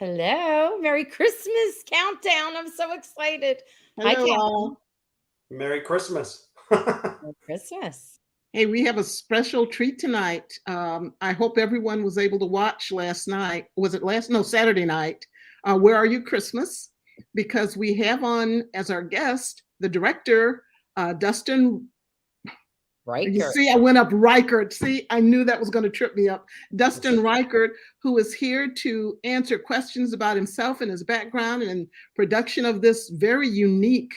Hello. Merry Christmas countdown. I'm so excited. Hi, Hello, Catherine. all. Merry Christmas. Merry Christmas. Hey, we have a special treat tonight. I hope everyone was able to watch last night. Was it last? No, Saturday night. Where Are You Christmas? Because we have on as our guest the director, Dustin. You Riker. see, I went up Rikert. See, I knew that was going to trip me up. Dustin Rikert, who is here to answer questions about himself and his background and production of this very unique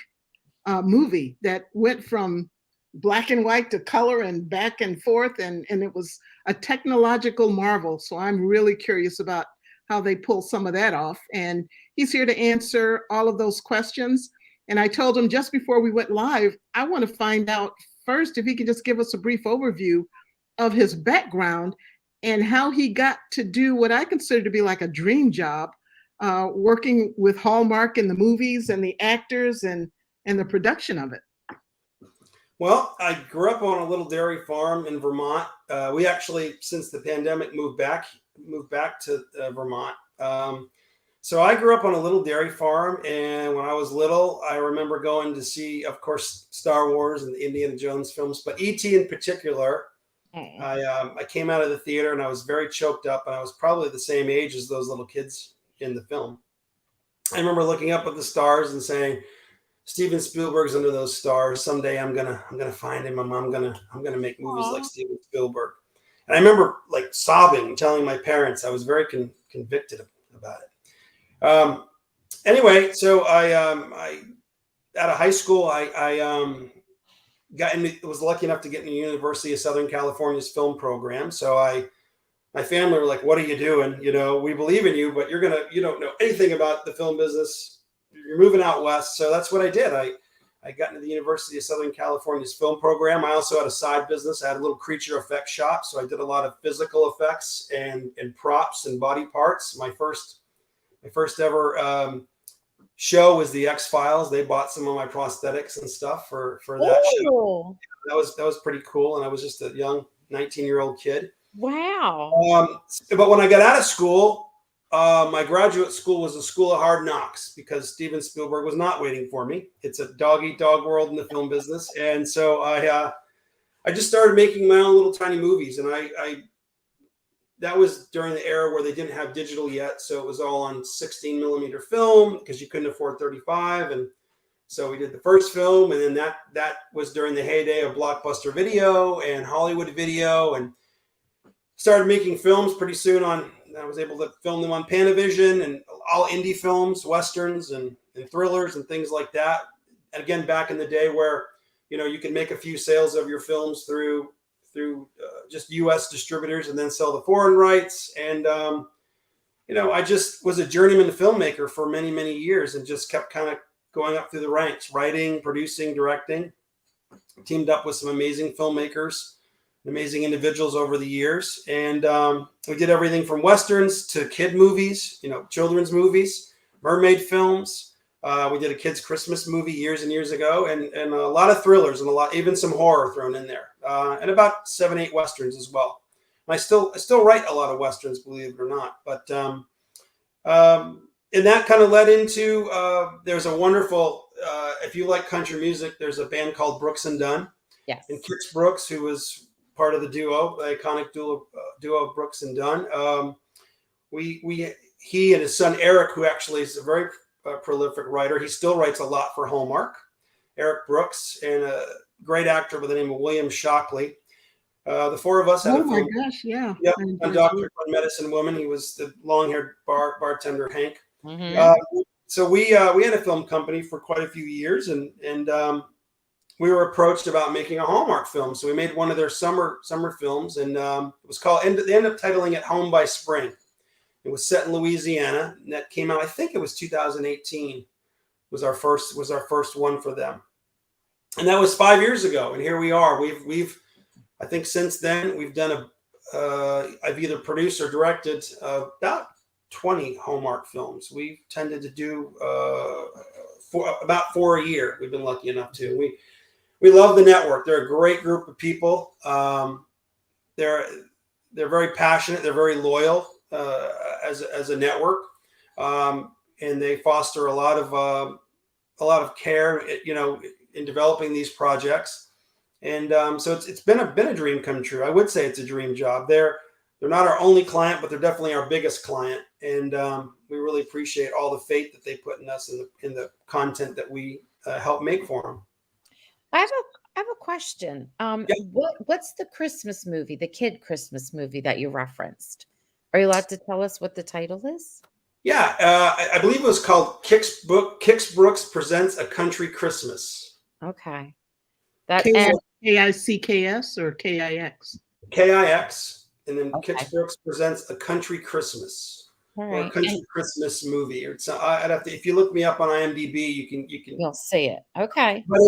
movie that went from black and white to color and back and forth, and it was a technological marvel. So I'm really curious about how they pull some of that off. And he's here to answer all of those questions. And I told him just before we went live, I want to find out first if he could just give us a brief overview of his background and how he got to do what I consider to be like a dream job, working with Hallmark in the movies and the actors and the production of it. Well, I grew up on a little dairy farm in Vermont. We actually, since the pandemic, moved back to Vermont. So I grew up on a little dairy farm, and when I was little, I remember going to see, of course, Star Wars and the Indiana Jones films, but E.T. in particular. I came out of the theater and I was very choked up, and I was probably the same age as those little kids in the film. I remember looking up at the stars and saying, Steven Spielberg's under those stars. Someday I'm gonna find him, and I'm gonna make movies like Steven Spielberg. And I remember like sobbing, telling my parents. I was very convicted about it. Anyway, so I out of high school, I was lucky enough to get in the University of Southern California's film program. So my family were like, "What are you doing? You know, we believe in you, but you don't know anything about the film business. You're moving out west." So that's what I did. I got into the University of Southern California's film program. I also had a side business. I had a little creature effects shop. So I did a lot of physical effects and props and body parts. My first ever show was the X-Files. They bought some of my prosthetics and stuff for that show. That was pretty cool. And I was just a young 19-year-old kid. Wow. But when I got out of school, my graduate school was a school of hard knocks because Steven Spielberg was not waiting for me. It's a dog-eat-dog world in the film business. And so I just started making my own little tiny movies. And that was during the era where they didn't have digital yet. So it was all on 16 millimeter film because you couldn't afford 35. And so we did the first film. And then that was during the heyday of Blockbuster Video and Hollywood Video, and started making films pretty soon I was able to film them on Panavision and all indie films, Westerns and thrillers and things like that. And again, back in the day where, you could make a few sales of your films through just U.S. distributors and then sell the foreign rights. And, I just was a journeyman filmmaker for many, many years and just kept kind of going up through the ranks, writing, producing, directing, teamed up with some amazing filmmakers, amazing individuals over the years. And we did everything from Westerns to kid movies, children's movies, mermaid films. We did a kids' Christmas movie years and years ago, and a lot of thrillers and even some horror thrown in there, and about 7-8 Westerns as well. And I still write a lot of Westerns, believe it or not. But and that kind of led into there's a wonderful, if you like country music, there's a band called Brooks and Dunn. Yes. And Kix Brooks, who was part of the duo, the iconic duo Brooks and Dunn. He and his son Eric, who actually is a very prolific writer. He still writes a lot for Hallmark. Eric Brooks, and a great actor by the name of William Shockley. The four of us had a film. Oh my gosh, yeah. Yep, a doctor, one medicine woman. He was the long-haired bartender Hank. Mm-hmm. So we had a film company for quite a few years, and we were approached about making a Hallmark film. So we made one of their summer films, and it was called. They ended up titling it Home by Spring. It was set in Louisiana, and that came out. I think it was 2018. Was our first one for them, and that was 5 years ago. And here we are. We've I think since then we've done I've either produced or directed about 20 Hallmark films. We've tended to do about 4 a year. We've been lucky enough to. We love the network. They're a great group of people. They're very passionate. They're very loyal as a network. and they foster a lot of care, in developing these projects. And so it's been a dream come true. I would say it's a dream job. They're not our only client, but they're definitely our biggest client. And we really appreciate all the faith that they put in us in the content that we help make for them. I have a question. Yeah. What's the Christmas movie, the kid Christmas movie that you referenced? Are you allowed to tell us what the title is? Yeah, I believe it was called Kix Brooks Presents A Country Christmas. Okay. That K-I-C-K-S or K-I-X? K-I-X, and then Okay. Kix Brooks Presents A Country Christmas. All Or a right. country Christmas movie. Or I'd have to, if you look me up on IMDb, you can. You'll see it. Okay. But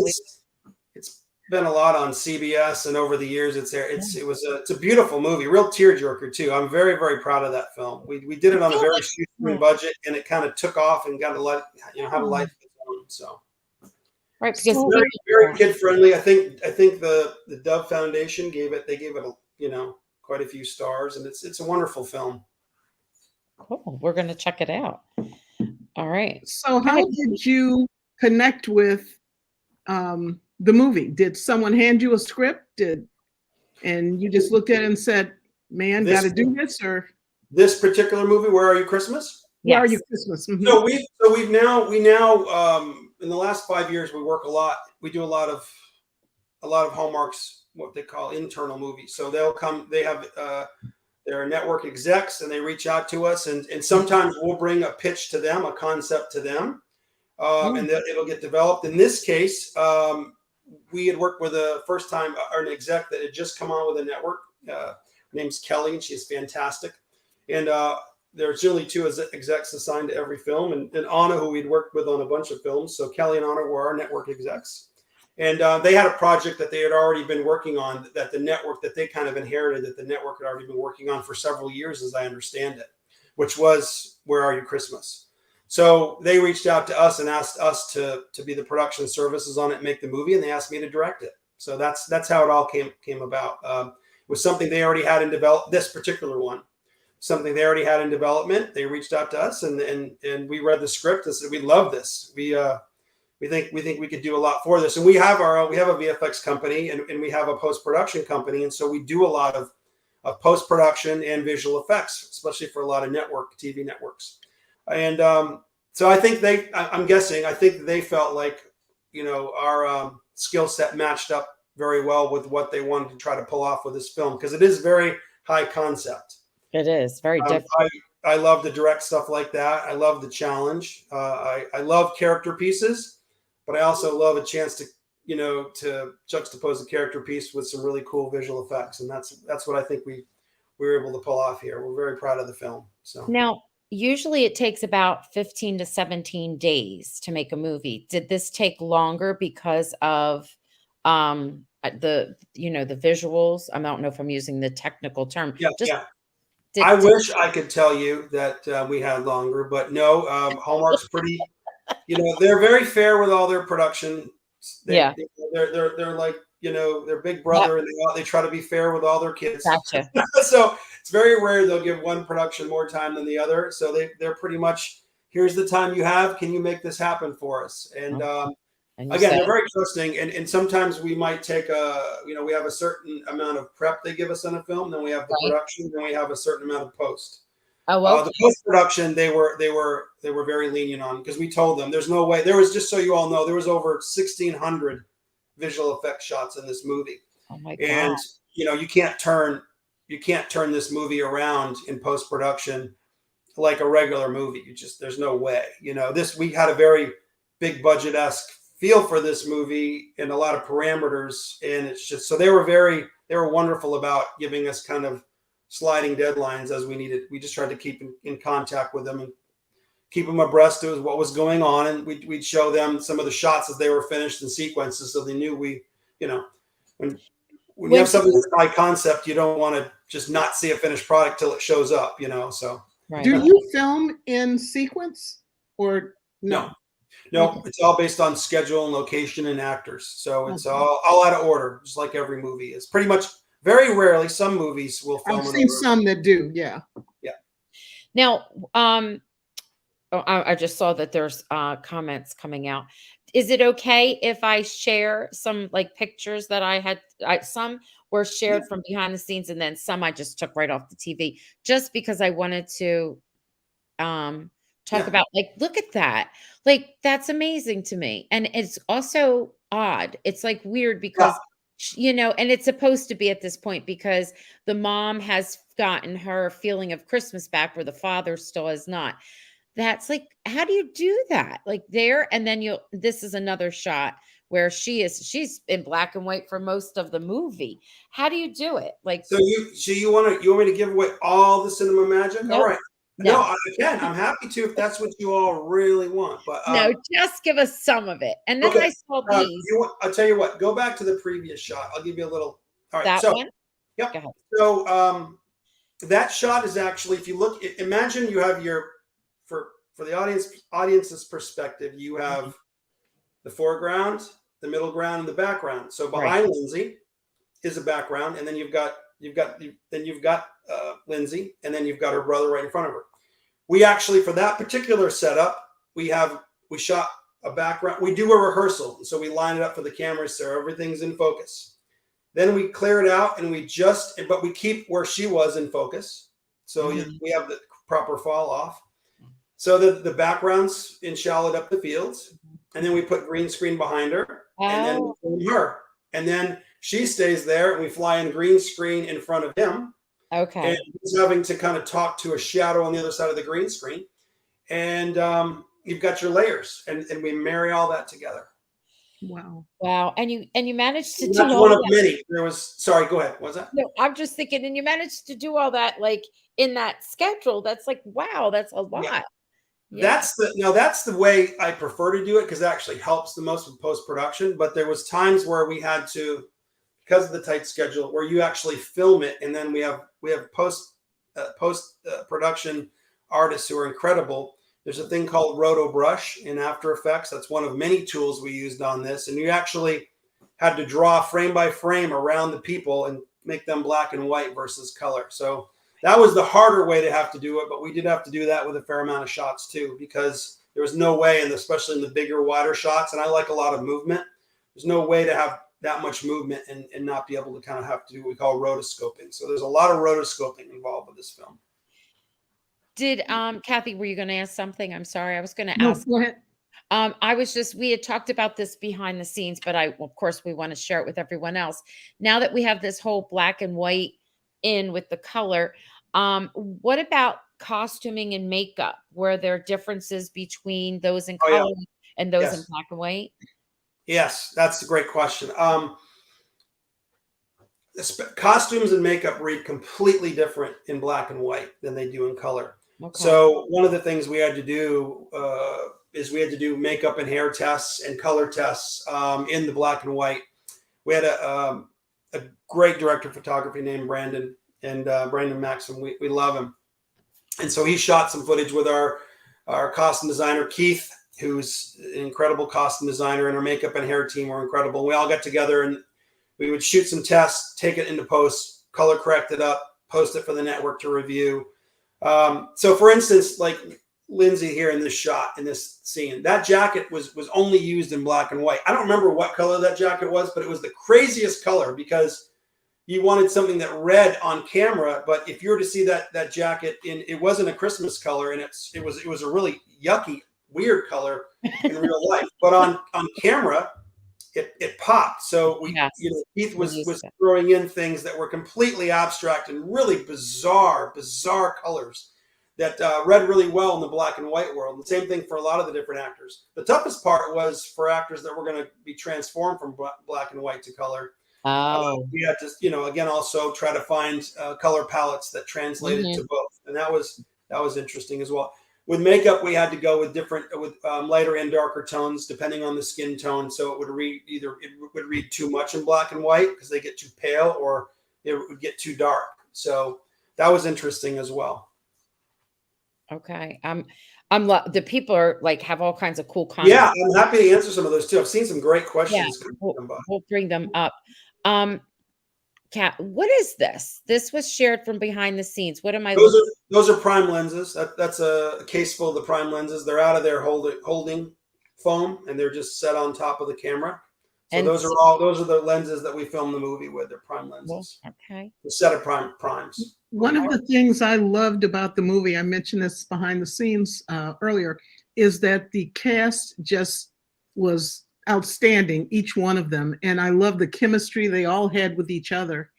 it's been a lot on CBS, and over the years, it's a beautiful movie, real tearjerker too. I'm very, very proud of that film. We did it on a very shoestring budget, and it kind of took off and got had a life of its own. So. Right, because very, very kid friendly. I think the Dove Foundation gave it quite a few stars, and it's a wonderful film. Cool. We're going to check it out. All right. So how did you connect with the movie? Did someone hand you a script? And you just looked at it and said, "Man, got to do this"? Or this particular movie, Where Are You Christmas? Where Are You Christmas? Mm-hmm. So we now in the last 5 years we work a lot. We do a lot of Hallmark's, what they call internal movies. So they'll come. They have they're network execs, and they reach out to us, and sometimes we'll bring a pitch to them, a concept to them, and it'll get developed. In this case, we had worked with an exec that had just come on with a network. Her name's Kelly, and she's fantastic. And there's generally 2 execs assigned to every film, and Anna, who we'd worked with on a bunch of films. So Kelly and Anna were our network execs. And they had a project that they had already been working on, that the network that they kind of inherited, that the network had already been working on for several years, as I understand it, which was Where Are You Christmas? So they reached out to us and asked us to be the production services on it and make the movie, and they asked me to direct it. So that's how it all came about. It was something they already had in development, this particular one, something they already had in development. They reached out to us, and we read the script and said, we love this. We think we could do a lot for this, and we have a VFX company, and we have a post-production company, and so we do a lot of post-production and visual effects, especially for a lot of TV networks. And so I think I'm guessing they felt like our skill set matched up very well with what they wanted to try to pull off with this film, because it is very high concept. It is very different. I love to direct stuff like that. I love the challenge. I love character pieces. But I also love a chance to juxtapose the character piece with some really cool visual effects, and that's what I think we were able to pull off here. We're very proud of the film. So now, usually it takes about 15 to 17 days to make a movie. Did this take longer because of the visuals? I don't know if I'm using the technical term. Yeah. I wish I could tell you that we had longer, but no. Hallmark's pretty. They're very fair with all their production. They're like, their big brother, and they try to be fair with all their kids. Gotcha. So it's very rare they'll give one production more time than the other. So they're pretty much, here's the time you have. Can you make this happen for us? And again, they're very trusting. And sometimes we might take we have a certain amount of prep they give us on a film. Then we have the production. Then we have a certain amount of post. Oh, well, the post-production they were very lenient on, because we told them there's no way. There was, just so you all know, there was over 1,600 visual effects shots in this movie. Oh my God. And you can't turn this movie around in post-production like a regular movie. There's no way. We had a very big budget-esque feel for this movie and a lot of parameters, and it's just, so they were wonderful about giving us kind of sliding deadlines as we needed. We just tried to keep in contact with them and keep them abreast of what was going on, and we'd show them some of the shots as they were finished in sequences, so they knew when you have something that's high concept, you don't want to just not see a finished product till it shows up. So Right. Do you film in sequence or no? Okay. It's all based on schedule and location and actors, so it's all out of order, just like every movie is. Pretty much. Very rarely, some movies will film. I've seen some that do, yeah. Now, Oh, I just saw that there's comments coming out. Is it okay if I share some like pictures that some were Yeah, shared from behind the scenes and then some I just took right off the TV just because I wanted to um talk yeah, about like look at that. Like that's amazing to me. And it's also odd. It's like weird yeah. because and it's supposed to be at this point because the mom has gotten her feeling of Christmas back where the father still has not. That's like, how do you do that? Like there, and then this is another shot where she's in black and white for most of the movie. How do you do it? Like, You want me to give away all the cinema magic? All nope, right. No, no, I can. I'm happy to if that's what you all really want. But no, just give us some of it. And then okay, I saw these, I'll tell you what. Go back to the previous shot. I'll give you a little. All right. that So, one. yep. Go ahead. So, that shot is actually, if you look, imagine you have for the audience's perspective, you Mhm. have the foreground, the middle ground, and the background. So Right. behind Lindsay is a background, and then you've got Lindsay, and then you've got her brother right in front of her. We actually, for that particular setup, we shot a background. We do a rehearsal, so we line it up for the cameras so everything's in focus. Then we clear it out, and but we keep where she was in focus, so Mhm. we have the proper fall off. So the background's in shallowed up the fields, and then we put green screen behind her, and then Oh, we film her, and then she stays there, and we fly in green screen in front of him, and okay. he's having to kind of talk to a shadow on the other side of the green screen, and you've got your layers, and we marry all that together. Wow. Wow. And you managed to And do that's all one of that. many. There was sorry, go ahead. What was that? No, I'm just thinking, and you managed to do all that like in that schedule. That's like, wow, that's a Yeah. lot. Yeah. That's the way I prefer to do it because it actually helps the most with post production. But there was times where we had to, because of the tight schedule, where you actually film it, and then we have post production artists who are incredible. There's a thing called Roto Brush in After Effects. That's one of many tools we used on this, and you actually had to draw frame by frame around the people and make them black and white versus color. So that was the harder way to have to do it, but we did have to do that with a fair amount of shots too, because there was no way, and especially in the bigger, wider shots, and I like a lot of movement. There's no way to have that much movement and not be able to kind of have to do what we call rotoscoping. So there's a lot of rotoscoping involved with this film. Did Kathy, were you going to ask something? I'm sorry. I was going to No, ask. go ahead. We had talked about this behind the scenes, but of course, we want to share it with everyone else. Now that we have this whole black and white in with the color, what about costuming and makeup? Were there differences between those in Oh yeah, color and those in yes, black and white? yes, that's a great question. Costumes and makeup read completely different in black and white than they do in color. Okay. So one of the things we had to do is we had to do makeup and hair tests and color tests in the black and white. We had a great director of photography named Brandon, and Brandon Maxim. We love him, and so he shot some footage with our costume designer Keith, who's an incredible costume designer, and our makeup and hair team were incredible. We all got together and we would shoot some tests, take it into post, color correct it up, post it for the network to review. So, for instance, like Lindsay here in this shot, in this scene, that jacket was only used in black and white. I don't remember what color that jacket was, but it was the craziest color because you wanted something that read on camera. But if you were to see that jacket it wasn't a Christmas color, and it was a really yucky, weird color in real life. But on camera, it popped. So Yes. Keith We was used it. throwing in things that were completely abstract and really bizarre colors that read really well in the black and white world. And the same thing for a lot of the different actors. The toughest part was for actors that were going to be transformed from black and white to color. Oh. We had to, again, also try to find color palettes that translated Mhm. to both, and that was interesting as well. With makeup, we had to go with lighter and darker tones depending on the skin tone. So it would read too much in black and white because they get too pale, or it would get too dark. So that was interesting as well. Okay. The people are like have all kinds of cool Yeah, comments. I'm happy to answer some of those too. I've seen some great Yeah, questions we'll come by. we'll bring them up. Um, cat. What is this? This was shared from behind the scenes. What am I Those looking? are those are prime lenses. That's a case full of the prime lenses. They're out of their holding foam, and they're just set on top of the camera. So And those are the lenses that we film the movie with. They're prime well, lenses. okay. A set of primes. One of the things I loved about the movie, I mentioned this behind the scenes earlier, is that the cast just was outstanding, each one of them. And I love the chemistry they all had with each other.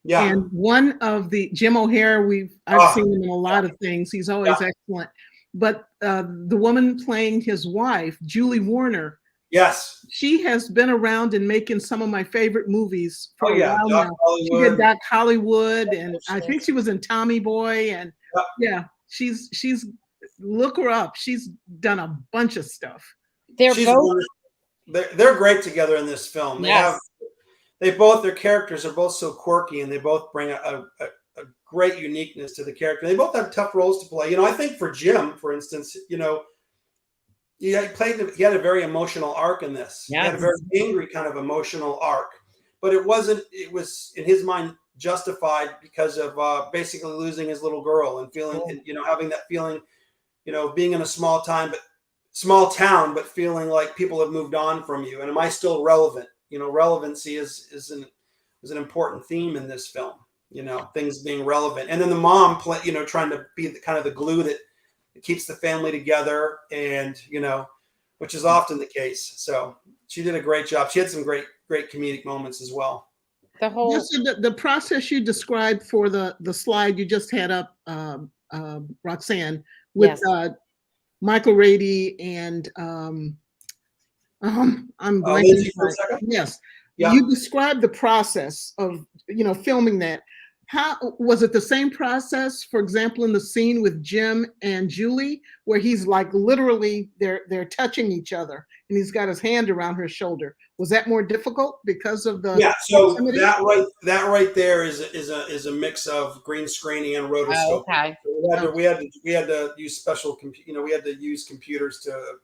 Yeah. And one of the Jim O'Hare, I've seen him in a lot of things. He's always excellent. But the woman playing his wife, Julie Warner, Yes. she has been around and making some of my favorite movies for a while Doc now. Hollywood. She did Doc Hollywood, and I think she was in Tommy Boy. And yeah, she's look her up. She's done a bunch of stuff. They're great together in this film. Yes. Their characters are both so quirky, and they both bring a great uniqueness to the character. They both have tough roles to play. I think for Jim, for instance, he had a very emotional arc in this. Yes. He had a very angry kind of emotional arc, but it was in his mind justified because of basically losing his little girl and feeling, and, having that feeling, being in a small town, but feeling like people have moved on from you. And am I still relevant? Relevancy is an important theme in this film. Things being relevant, and then the mom trying to be the glue that keeps the family together, and which is often the case. So she did a great job. She had some great comedic moments as well. The process you described for the slide you just had up, Roxanne, with Michael Rady and I'm blanking. Yes. Yeah. You described the process of filming that. How was it the same process, for example, in the scene with Jim and Julie, where he's like literally they're touching each other and he's got his hand around her shoulder? Was that more difficult because of the proximity? that right there is a mix of green screening and rotoscoping. Okay. So we had to use special we had to use computers to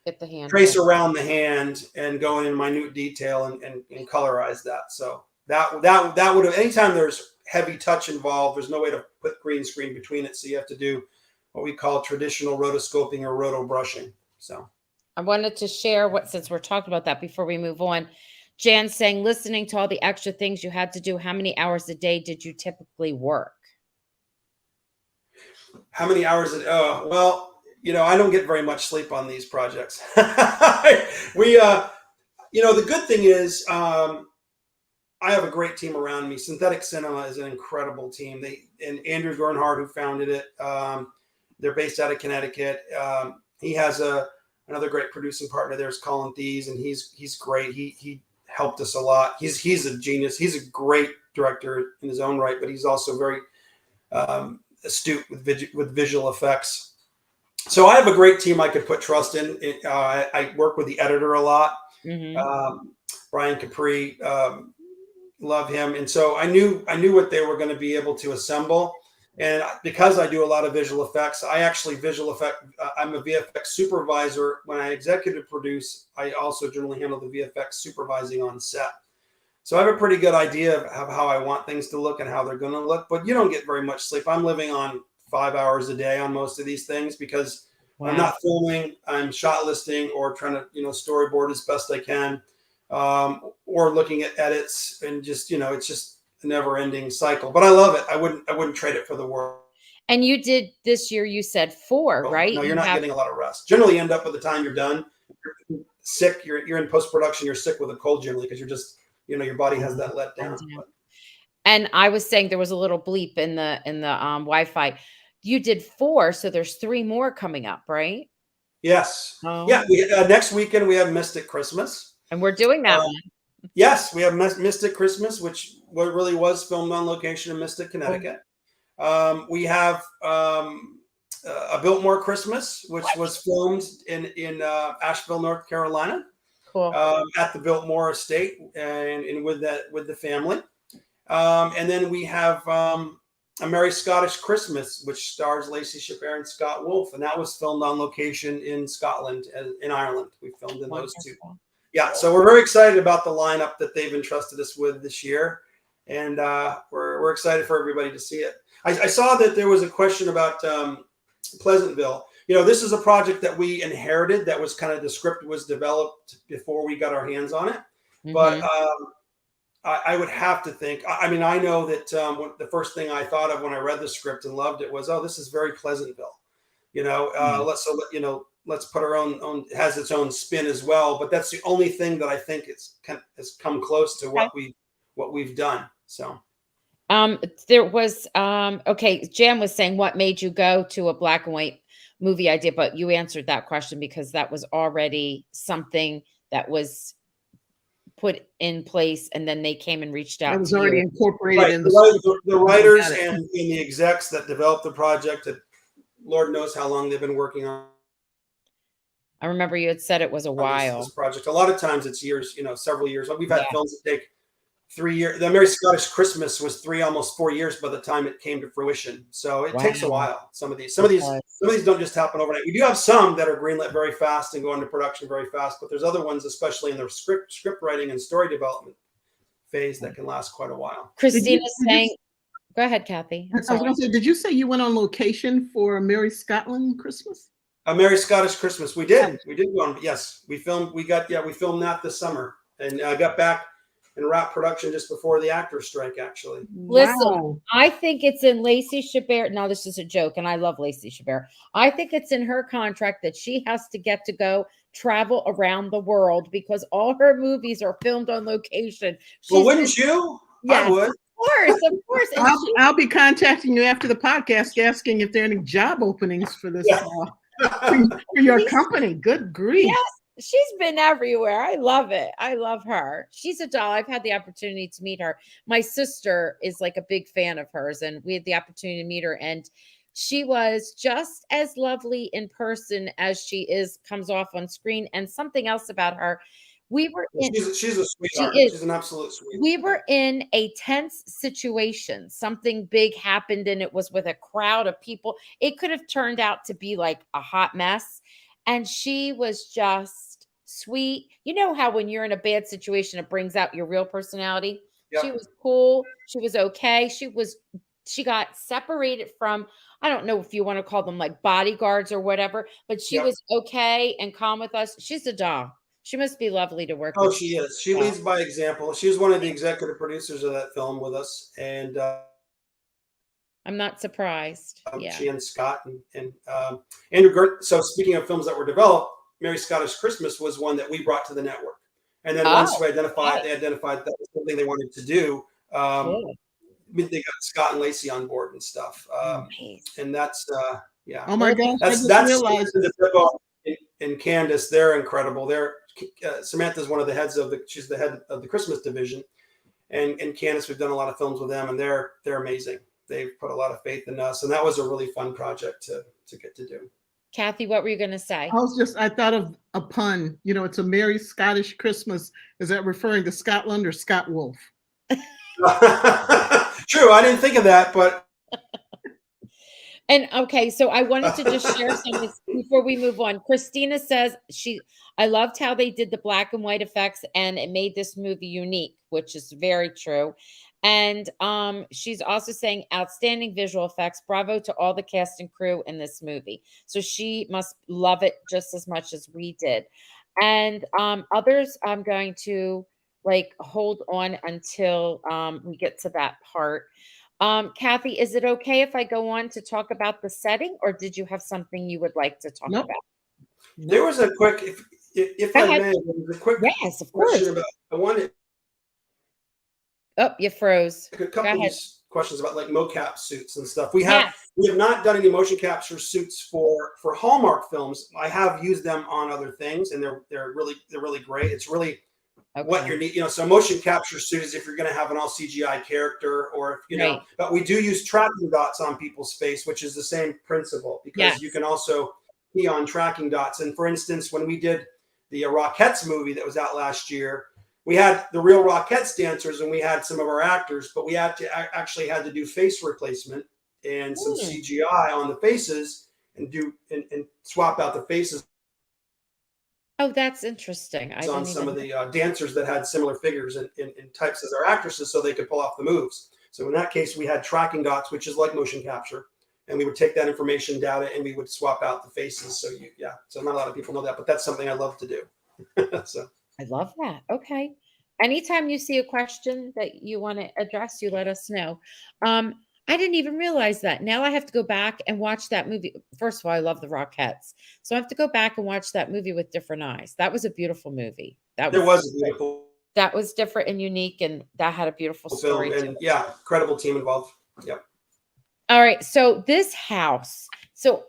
get the hand trace around the hand and go in minute detail and colorize that. So that would have, anytime there's heavy touch involved, there's no way to put green screen between it. So you have to do what we call traditional rotoscoping or roto brushing. So I wanted to share since we're talking about that before we move on. Jan saying, listening to all the extra things you had to do, how many hours a day did you typically work? How many hours? Well, I don't get very much sleep on these projects. The good thing is, I have a great team around me. Synthetic Cinema is an incredible team. And Andrew Gernhardt, who founded it, they're based out of Connecticut. He has another great producing partner. There's Colin Thies, and he's great. He helped us a lot. He's a genius. He's a great director in his own right, but he's also very astute with visual effects. So I have a great team I could put trust in. I work with the editor a lot, Brian Capri. Love him. And so I knew what they were going to be able to assemble. And because I do a lot of visual effects, I'm a VFX supervisor. When I executive produce, I also generally handle the VFX supervising on set. So I have a pretty good idea of how I want things to look and how they're going to look, but you don't get very much sleep. I'm living on 5 hours a day on most of these things because I'm not filming, I'm shot listing or trying to, storyboard as best I can. Or looking at edits and just, it's just a never ending cycle, but I love it. I wouldn't trade it for the world. And you did this year, you said 4, right? No, you're not getting a lot of rest. Generally end up by the time you're done, you're sick. You're in post-production. You're sick with a cold generally because you're just, your body has that let down. And I was saying there was a little bleep in the Wi-Fi. You did 4. So there's 3 more coming up, right? Yes. Oh. Yeah. Next weekend we have Mystic Christmas. And we're doing that one. Yes, we have Mystic Christmas, which really was filmed on location in Mystic, Connecticut. We have a Biltmore Christmas, which was filmed in Asheville, North Carolina, at the Biltmore estate and with the family. And then we have A Merry Scottish Christmas, which stars Lacey Chabert and Scott Wolf, and that was filmed on location in Scotland and in Ireland. We filmed in those two. Yeah, so we're very excited about the lineup that they've entrusted us with this year, and we're excited for everybody to see it. I saw that there was a question about Pleasantville. You know, this is a project that we inherited. That was kind of, the script was developed before we got our hands on it. But I would have to think. I mean, I know that the first thing I thought of when I read the script and loved it was, oh, this is very Pleasantville. You know, let's put our own has its own spin as well. But that's the only thing that I think has come close to what we've done. So. There was okay, Jan was saying what made you go to a black and white movie idea, but you answered that question because that was already something that was put in place, and then they came and reached out. It was already incorporated in the writers and the execs that developed the project. That Lord knows how long they've been working on. I remember you had said it was a while. This project. A lot of times it's years, several years. We've had films that take 3 years. The Merry Scottish Christmas was almost 4 years by the time it came to fruition. So it takes a while. Some of these don't just happen overnight. We do have some that are greenlit very fast and go into production very fast, but there's other ones, especially in the script writing and story development phase, that can last quite a while. Christina's saying, go ahead, Kathy. I was going to say, did you say you went on location for a Merry Scotland Christmas? A Merry Scottish Christmas. We did. We did go on. Yes, we filmed. We filmed that this summer, and got back and wrap production just before the actors strike, actually. Listen, I think it's in Lacey Chabert. No, this is a joke, and I love Lacey Chabert. I think it's in her contract that she has to get to go travel around the world because all her movies are filmed on location. Well, wouldn't you? Yes, I would. Of course. I'll be contacting you after the podcast asking if there are any job openings for this for your company. Good grief. Yes. She's been everywhere. I love it. I love her. She's a doll. I've had the opportunity to meet her. My sister is like a big fan of hers, and we had the opportunity to meet her, and she was just as lovely in person as comes off on screen. And something else about her, she's a sweetheart. She's an absolute sweetheart. We were in a tense situation. Something big happened, and it was with a crowd of people. It could have turned out to be like a hot mess. And she was just sweet. You know how when you're in a bad situation, it brings out your real personality. Yep. She was cool. She was okay. She got separated from, I don't know if you want to call them like bodyguards or whatever, but she was okay and calm with us. She's a doll. She must be lovely to work with. Oh, she is. She leads by example. She was one of the executive producers of that film with us. And I'm not surprised. She and Scott and Andrew Gert. So speaking of films that were developed, Merry Scottish Christmas was one that we brought to the network. And then once they identified that was something they wanted to do, they got Scott and Lacey on board and stuff. And that's Oh my gosh! That's and Candace. They're incredible. Samantha's one of the heads she's the head of the Christmas division, and Candace, we've done a lot of films with them, and they're amazing. They've put a lot of faith in us, and that was a really fun project to get to do. Kathy, what were you going to say? I thought of a pun. It's a Merry Scottish Christmas. Is that referring to Scotland or Scott Wolf? True. I didn't think of that, but. And okay, so I wanted to just share some before we move on. Christina says I loved how they did the black and white effects, and it made this movie unique, which is very true. And she's also saying outstanding visual effects. Bravo to all the cast and crew in this movie. So she must love it just as much as we did. And others, I'm going to hold on until we get to that part. Kathy, is it okay if I go on to talk about the setting, or did you have something you would like to talk about? There was a quick, if I may, there was a quick yes, of course. About, I wanted. Oh, you froze. A couple of questions about mocap suits and stuff. We have not done any motion capture suits for Hallmark films. I have used them on other things, and they're really great. It's really what you need, so motion capture suit is if you're going to have an all CGI character, or if but we do use tracking dots on people's face, which is the same principle, because you can also key on tracking dots. And for instance, when we did the Rockettes movie that was out last year, we had the real Rockettes dancers and we had some of our actors, but we had to do face replacement and some CGI on the faces and swap out the faces Oh, that's interesting. I on didn't some even of know. the dancers that had similar figures and types as our actresses, so they could pull off the moves. So in that case, we had tracking dots, which is like motion capture, and we would take that information data and we would swap out the faces. So yeah. So not a lot of people know that, but that's something I love to do. So I love that. Okay. Anytime you see a question that you want to address, you let us know. I didn't even realize that. Now I have to go back and watch that movie. First of all, I love the Rockettes. So I have to go back and watch that movie with different eyes. That was a beautiful movie. That there was was a beautiful that was different and unique, and that had a beautiful film, story to and it. yeah, incredible team involved. Yep. All right. So this house. So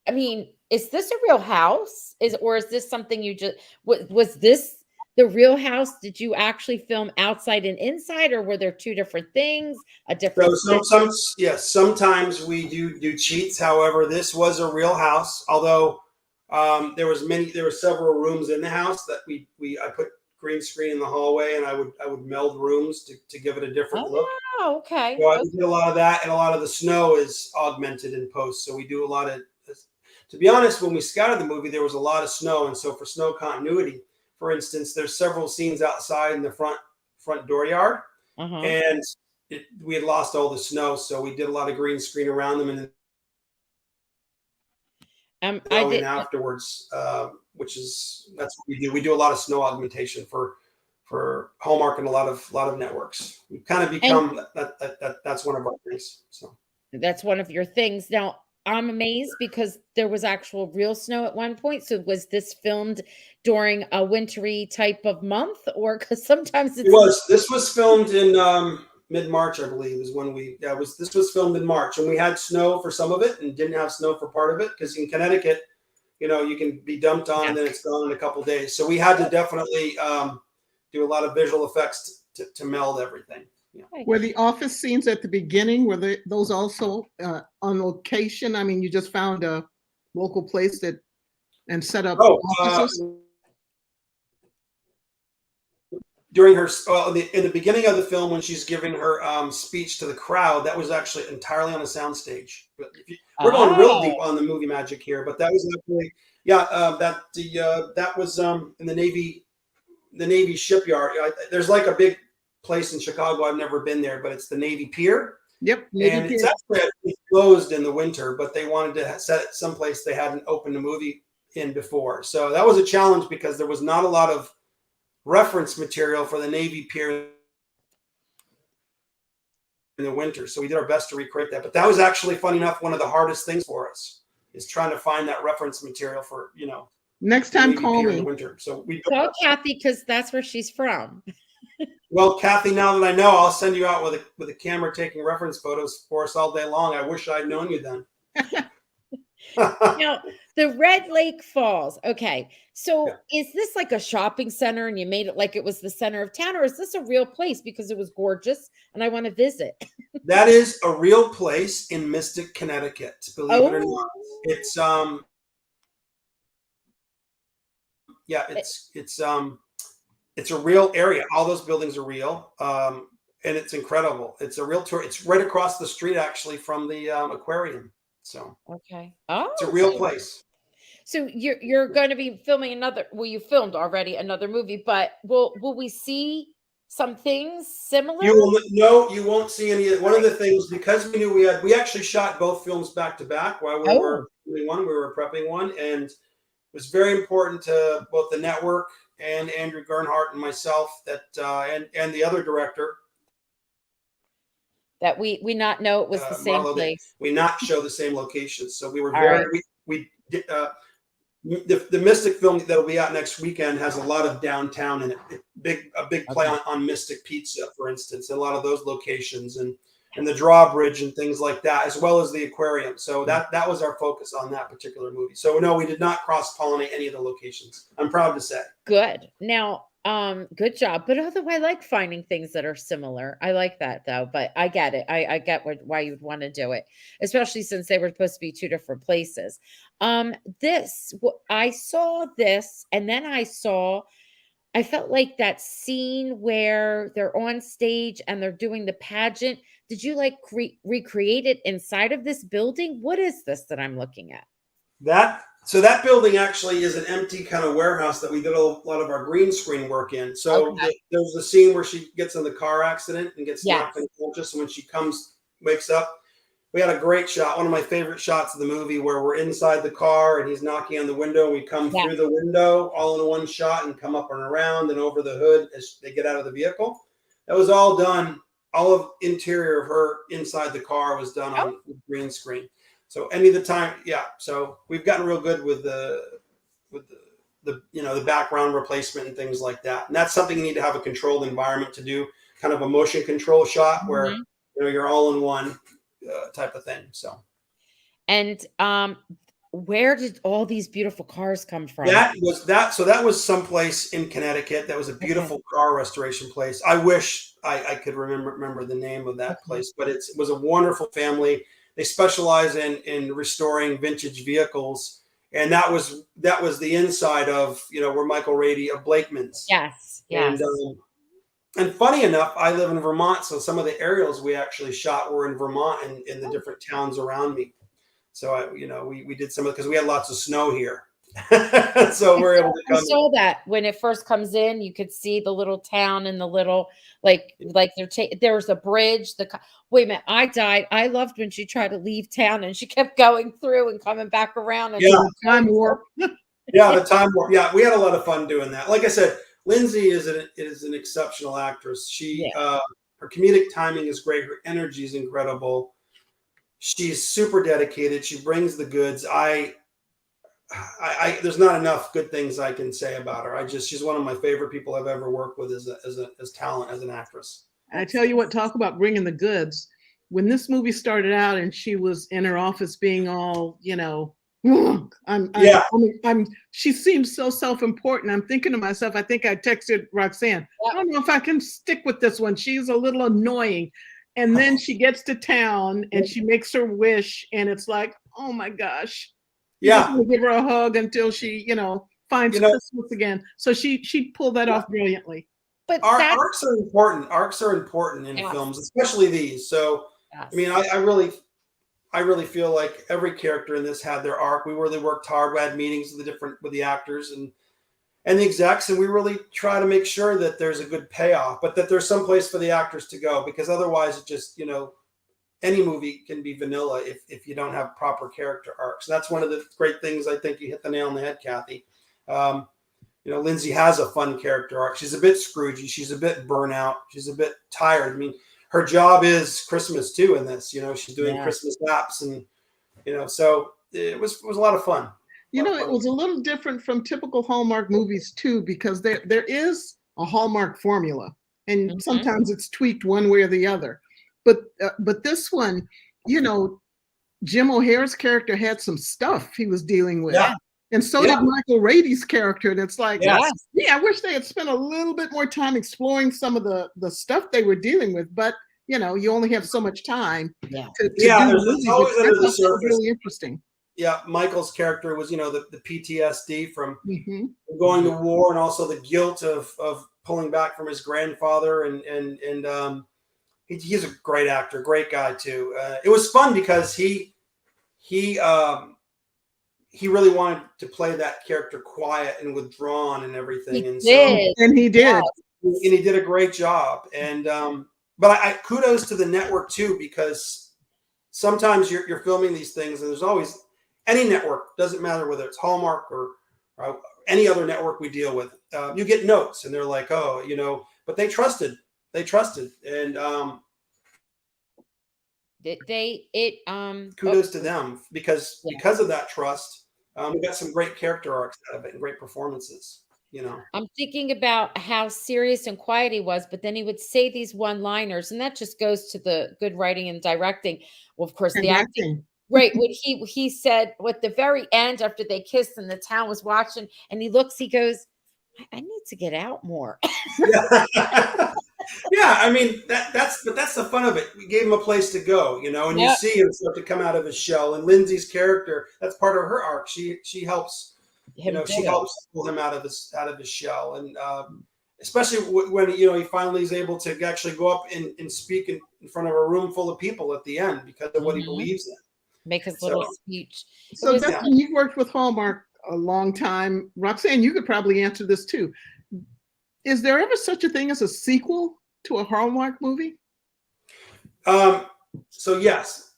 I mean, is this a real house? Is this something you just was this the real house? Did you actually film outside and inside, or were there two different things? A So different some yes, sometimes we do cheats. However, this was a real house. Although there were several rooms in the house that we I put green screen in the hallway, and I would meld rooms to give it a different look. Oh, okay. So I Okay. did a lot of that, and a lot of the snow is augmented in post. So we do a lot of. To be honest, when we scouted the movie, there was a lot of snow, and so for snow continuity, for instance, there's several scenes outside in the front door yard, Uh-huh. and we had lost all the snow, so we did a lot of green screen around them and I snow in did. afterwards, which is that's what we do. We do a lot of snow augmentation for Hallmark and a lot of networks. We've kind of And become that's one of our things. So. that's one of your things. Now, I'm amazed because there was actual real snow at one point. So was this filmed during a wintry type of month, or because sometimes It it's was. This was filmed in mid-March, I believe, is when we. Yeah, was. This was filmed in March, and we had snow for some of it, and didn't have snow for part of it because in Connecticut, you can be dumped on, yeah. and then it's gone in a couple days. So we had to definitely do a lot of visual effects to meld everything. Yeah. Okay. Were the office scenes at the beginning, those also on location? I mean, you just found a local place and set up Oh, offices? during her in the beginning of the film when she's giving her speech to the crowd, that was actually entirely on a soundstage. But we're going real Oh, deep on the movie magic here, but that was actually that was in the Navy shipyard. There's like a big place in Chicago. I've never been there, but it's the Navy Pier, Yep, Navy and it's Pier. actually closed in the winter, but they wanted to set it someplace they hadn't opened a movie in before. So that was a challenge because there was not a lot of reference material for the Navy Pier in the winter. So we did our best to recreate that. But that was actually, funny enough, one of the hardest things for us is trying to find that reference material for Next the time, Navy call Pier in the me. winter. So we call Kathy because that's where she's from. well, Kathy, now that I know, I'll send you out with a camera taking reference photos for us all day long. I wish I'd known you then. Now, the Red Lake Falls. Okay. Yeah. So is this like a shopping center and you made it like it was the center of town, or is this a real place because it was gorgeous and I want to visit? That is a real place in Mystic, Connecticut, believe it or Oh, not. It's yeah, eh, it's a real area. All those buildings are real. And it's incredible. It's a real tour. It's right across the street actually from the aquarium. So okay. it's a Oh, real place. so you're going to be filming another. Well, you filmed already another movie, but will we see some things similar? You will no, you won't see any. One of the things because we knew we actually shot both films back to back while we Oh, were doing one, we were prepping one, and it was very important to both the network and Andrew Gernhardt and myself that and the other director that we not know it was the same Marlo that place. we not show the same locations. So we were All very right. we did, the Mystic film that'll be out next weekend has a lot of downtown in it. A big play Okay. on Mystic Pizza, for instance, a lot of those locations and the drawbridge and things like that, as well as the aquarium. So that was our focus on that particular movie. So no, we did not cross pollinate any of the locations. I'm proud to say. Good. Now, good job. But although I like finding things that are similar, I like that though. But I get it. I get why you'd want to do it, especially since they were supposed to be two different places. I saw this, and then I felt like that scene where they're on stage and they're doing the pageant. Did you like recreate it inside of this building? What is this that I'm looking at? That So that building actually is an empty kind of warehouse that we did a lot of our green screen work in. So Okay. there's a scene where she gets in the car accident and gets knocked Yes. unconscious. And when she wakes up, we had a great shot, one of my favorite shots of the movie, where we're inside the car and he's knocking on the window. And we come Yes. through the window all in one shot and come up and around and over the hood as they get out of the vehicle. That was all done. All of interior of her inside the car was done on green screen. So any of the time, yeah. So we've gotten real good with the the background replacement and things like that. And that's something you need to have a controlled environment to do, kind of a motion control shot where you're all in one type of thing. So. And where did all these beautiful cars come from? So that was someplace in Connecticut. That was a beautiful car restoration place. I wish I could remember the name of that place, but it was a wonderful family. They specialize in restoring vintage vehicles, and that was the inside of where Michael Rady of Blakeman's. Yes. And funny enough, I live in Vermont, so some of the aerials we actually shot were in Vermont and in the different towns around me. So we did some of it because we had lots of snow here. So we're able to come. I saw that when it first comes in, you could see the little town and the little like there was a bridge. Wait a minute, I died. I loved when she tried to leave town and she kept going through and coming back around. And time warp. Yeah, the time warp. Yeah, we had a lot of fun doing that. Like I said, Lindsay is an exceptional actress. She her comedic timing is great. Her energy is incredible. She's super dedicated. She brings the goods. There's not enough good things I can say about her. She's one of my favorite people I've ever worked with as talent, as an actress. I tell you what, talk about bringing the goods. When this movie started out and she was in her office being all, she seems so self-important. I'm thinking to myself, I think I texted Roxanne, I don't know if I can stick with this one. She's a little annoying. And then she gets to town and she makes her wish, and it's like, oh my gosh. Yeah. Give her a hug until she, finds Christmas again. So she pulled that off brilliantly. But arcs are important. Arcs are important in films, especially these. So I mean, I really feel like every character in this had their arc. We really worked hard. We had meetings with the actors and the execs, and we really try to make sure that there's a good payoff, but that there's some place for the actors to go, because otherwise it just, any movie can be vanilla if you don't have proper character arcs. And that's one of the great things. I think you hit the nail on the head, Kathy. Lindsay has a fun character arc. She's a bit Scroogey. She's a bit burnout. She's a bit tired. I mean, her job is Christmas too in this. She's doing Christmas apps, and so it was a lot of fun. It was a little different from typical Hallmark movies too, because there is a Hallmark formula, and sometimes it's tweaked one way or the other. But this one, Jim O'Heir's character had some stuff he was dealing with. Yeah. And so did Michael Rady's character. And it's like, I wish they had spent a little bit more time exploring some of the stuff they were dealing with. But, you only have so much time to do there's always under the surface. Really interesting. Yeah, Michael's character was, the PTSD from going to war, and also the guilt of pulling back from his grandfather, and he's a great actor, great guy too. It was fun because he really wanted to play that character quiet and withdrawn and everything, and he did, and he did a great job. And but I kudos to the network too, because sometimes you're filming these things, and there's always any network, doesn't matter whether it's Hallmark or any other network we deal with, you get notes, and they're like, but they trusted, and kudos to them, because of that trust, we got some great character arcs out of it and great performances. I'm thinking about how serious and quiet he was, but then he would say these one-liners, and that just goes to the good writing and directing. Well, of course, the acting. Right. When he said at the very end, after they kissed and the town was watching, and he goes, I need to get out more. Yeah, I mean, that's the fun of it. We gave him a place to go, and you see him start to come out of his shell. And Lindsay's character, that's part of her arc. She helps she helps pull him out of his shell, and especially when he finally is able to actually go up and speak in front of a room full of people at the end because of what he believes in. make his So little speech. It So was Dustin, you've worked with Hallmark a long time. Roxanne, you could probably answer this too. Is there ever such a thing as a sequel to a Hallmark movie? so yes,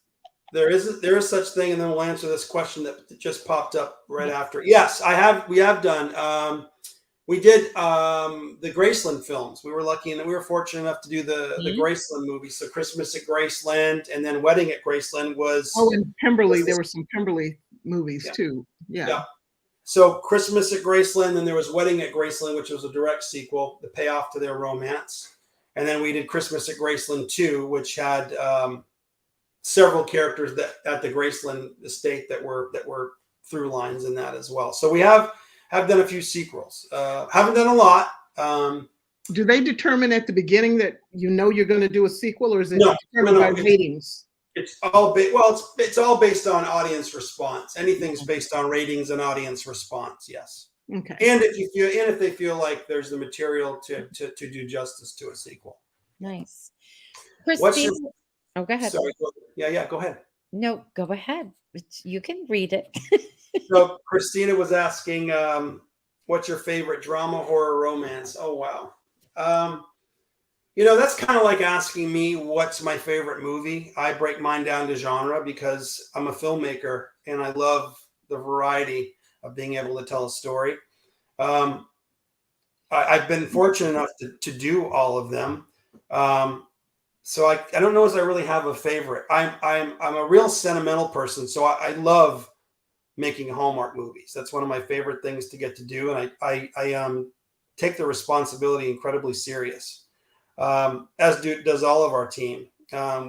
there is such thing, and then we'll answer this question that just popped up right after. Yes, we have done. We did the Graceland films. We were lucky and we were fortunate enough to do the Mhm. Graceland movies. So Christmas at Graceland and then Wedding at Graceland Oh, was and Pemberley, there this, were some Pemberley movies yeah, too. Yeah. yeah. So Christmas at Graceland, then there was Wedding at Graceland, which was a direct sequel, the payoff to their romance. And then we did Christmas at Graceland 2, which had several characters that at the Graceland estate that were through lines in that as well. So we have done a few sequels. Haven't done a lot. Do they determine at the beginning that you're going to do a sequel, or is it No, determined by It's, ratings? it's all it's all based on audience response. Anything's based on ratings and audience response. Yes. Okay. And if they feel like there's the material to do justice to a sequel. Nice. What's your Christine, oh, go ahead. sorry? Yeah, go ahead. No, go ahead. You can read it. So Christina was asking, what's your favorite drama, horror, romance? Oh wow. That's kind of like asking me what's my favorite movie. I break mine down to genre because I'm a filmmaker and I love the variety of being able to tell a story. I've been fortunate enough to do all of them. So I don't know as I really have a favorite. I'm a real sentimental person, so I love making Hallmark movies. That's one of my favorite things to get to do, and I take the responsibility incredibly serious, does all of our team,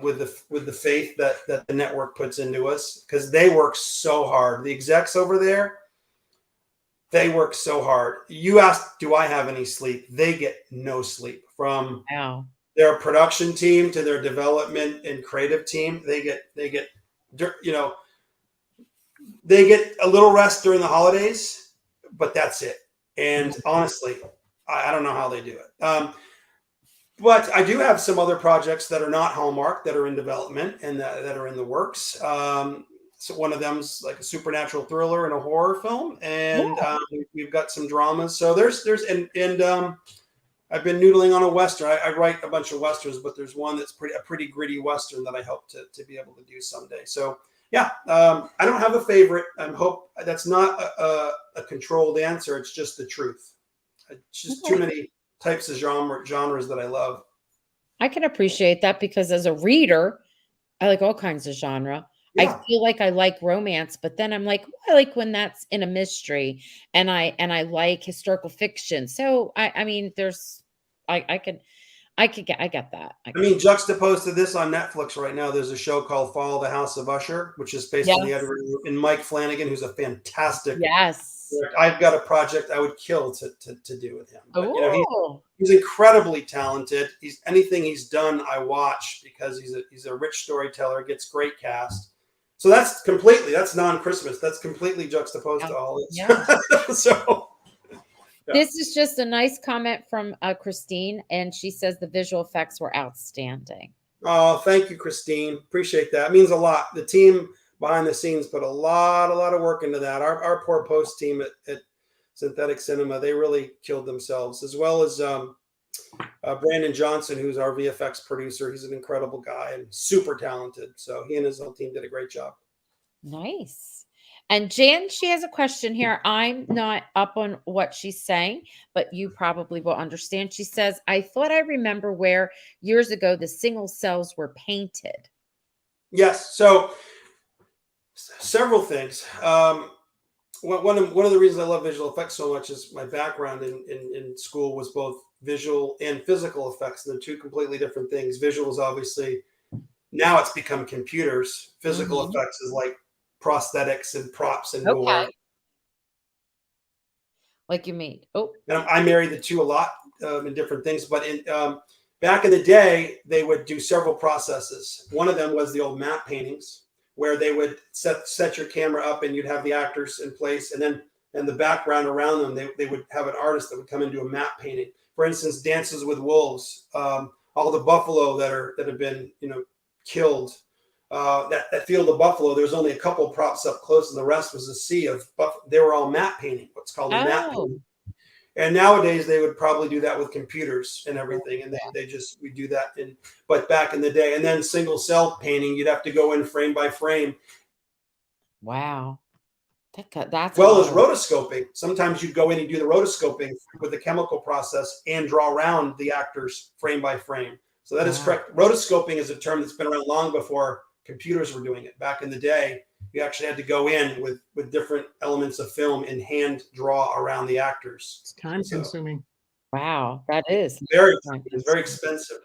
with the faith that the network puts into us, because they work so hard. The execs over there, they work so hard. You asked, do I have any sleep? They get no sleep from Wow. their production team to their development and creative team. They get they get a little rest during the holidays, but that's it. And honestly, I don't know how they do it. But I do have some other projects that are not Hallmark that are in development and that are in the works. So one of them's like a supernatural thriller and a horror film, and we've got some dramas. So there's I've been noodling on a Western. I write a bunch of Westerns, but there's one that's a pretty gritty Western that I hope to be able to do someday. So yeah, I don't have a favorite. I hope that's not a controlled answer. It's just the truth. It's just too many types of genres that I love. I can appreciate that because as a reader, I like all kinds of genre. I Yeah. feel like I like romance, but then I'm like, I like when that's in a mystery, and I like historical fiction. So I mean, I get that. I mean, juxtaposed to this on Netflix right now, there's a show called Fall the House of Usher, which is based on the Yes. Edward and Mike Flanagan, who's a fantastic. Yes. I've got a project I would kill to do with him. But, Oh, he's incredibly talented. Anything he's done, I watch because he's a rich storyteller, gets great cast. So that's non-Christmas. That's completely juxtaposed to all this. yeah. So yeah. This is just a nice comment from Christine, and she says the visual effects were outstanding. Oh, thank you, Christine. Appreciate that. It means a lot. The team behind the scenes put a lot of work into that. Our poor post team at Synthetic Cinema, they really killed themselves, as well as Brandon Johnson, who's our VFX producer. He's an incredible guy and super talented. So he and his whole team did a great job. Nice. And Jan, she has a question here. I'm not up on what she's saying, but you probably will understand. She says, I thought I remember where years ago the single cells were painted. Yes. So several things. One of the reasons I love visual effects so much is my background in school was both visual and physical effects. They're two completely different things. Visuals, obviously, now it's become computers. Physical effects is like prosthetics and props and gore. Like you mean? Oh, and I marry the two a lot in different things. But back in the day, they would do several processes. One of them was the old matte paintings, where they would set your camera up and you'd have the actors in place, and then in the background around them, they would have an artist that would come and do a matte painting. For instance, Dances with Wolves, all the buffalo that have been killed. that field of buffalo, there was only a couple of props up close, and the rest was a sea of buffalo. They were all matte painting, what's called a matte Oh, painting. And nowadays they would probably do that with computers and everything, and we do that but back in the day. And then single cell painting, you'd have to go in frame by frame. wow. That's a Well as lot of, rotoscoping. Sometimes you'd go in and do the rotoscoping with the chemical process and draw around the actors frame by frame. So that is wow. correct. Rotoscoping is a term that's been around long before computers were doing it. Back in the day, you actually had to go in with different elements of film and hand draw around the actors. It's time consuming. Wow, that is It's very expensive.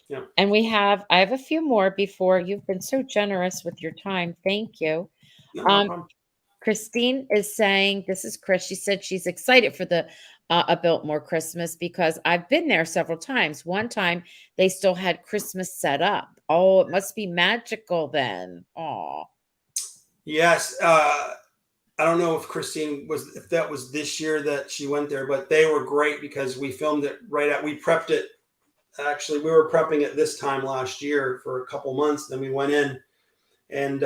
Yeah. And I have a few more before. You've been so generous with your time. Thank you. No, no Um, problem. Christine is saying, this is Chris. She said she's excited for the a Biltmore Christmas because I've been there several times. One time they still had Christmas set up. Oh, it must be magical then. Oh, Yes. I don't know if if that was this year that she went there, but they were great because we filmed it we prepped it. Actually, we were prepping it this time last year for a couple months. Then we went in and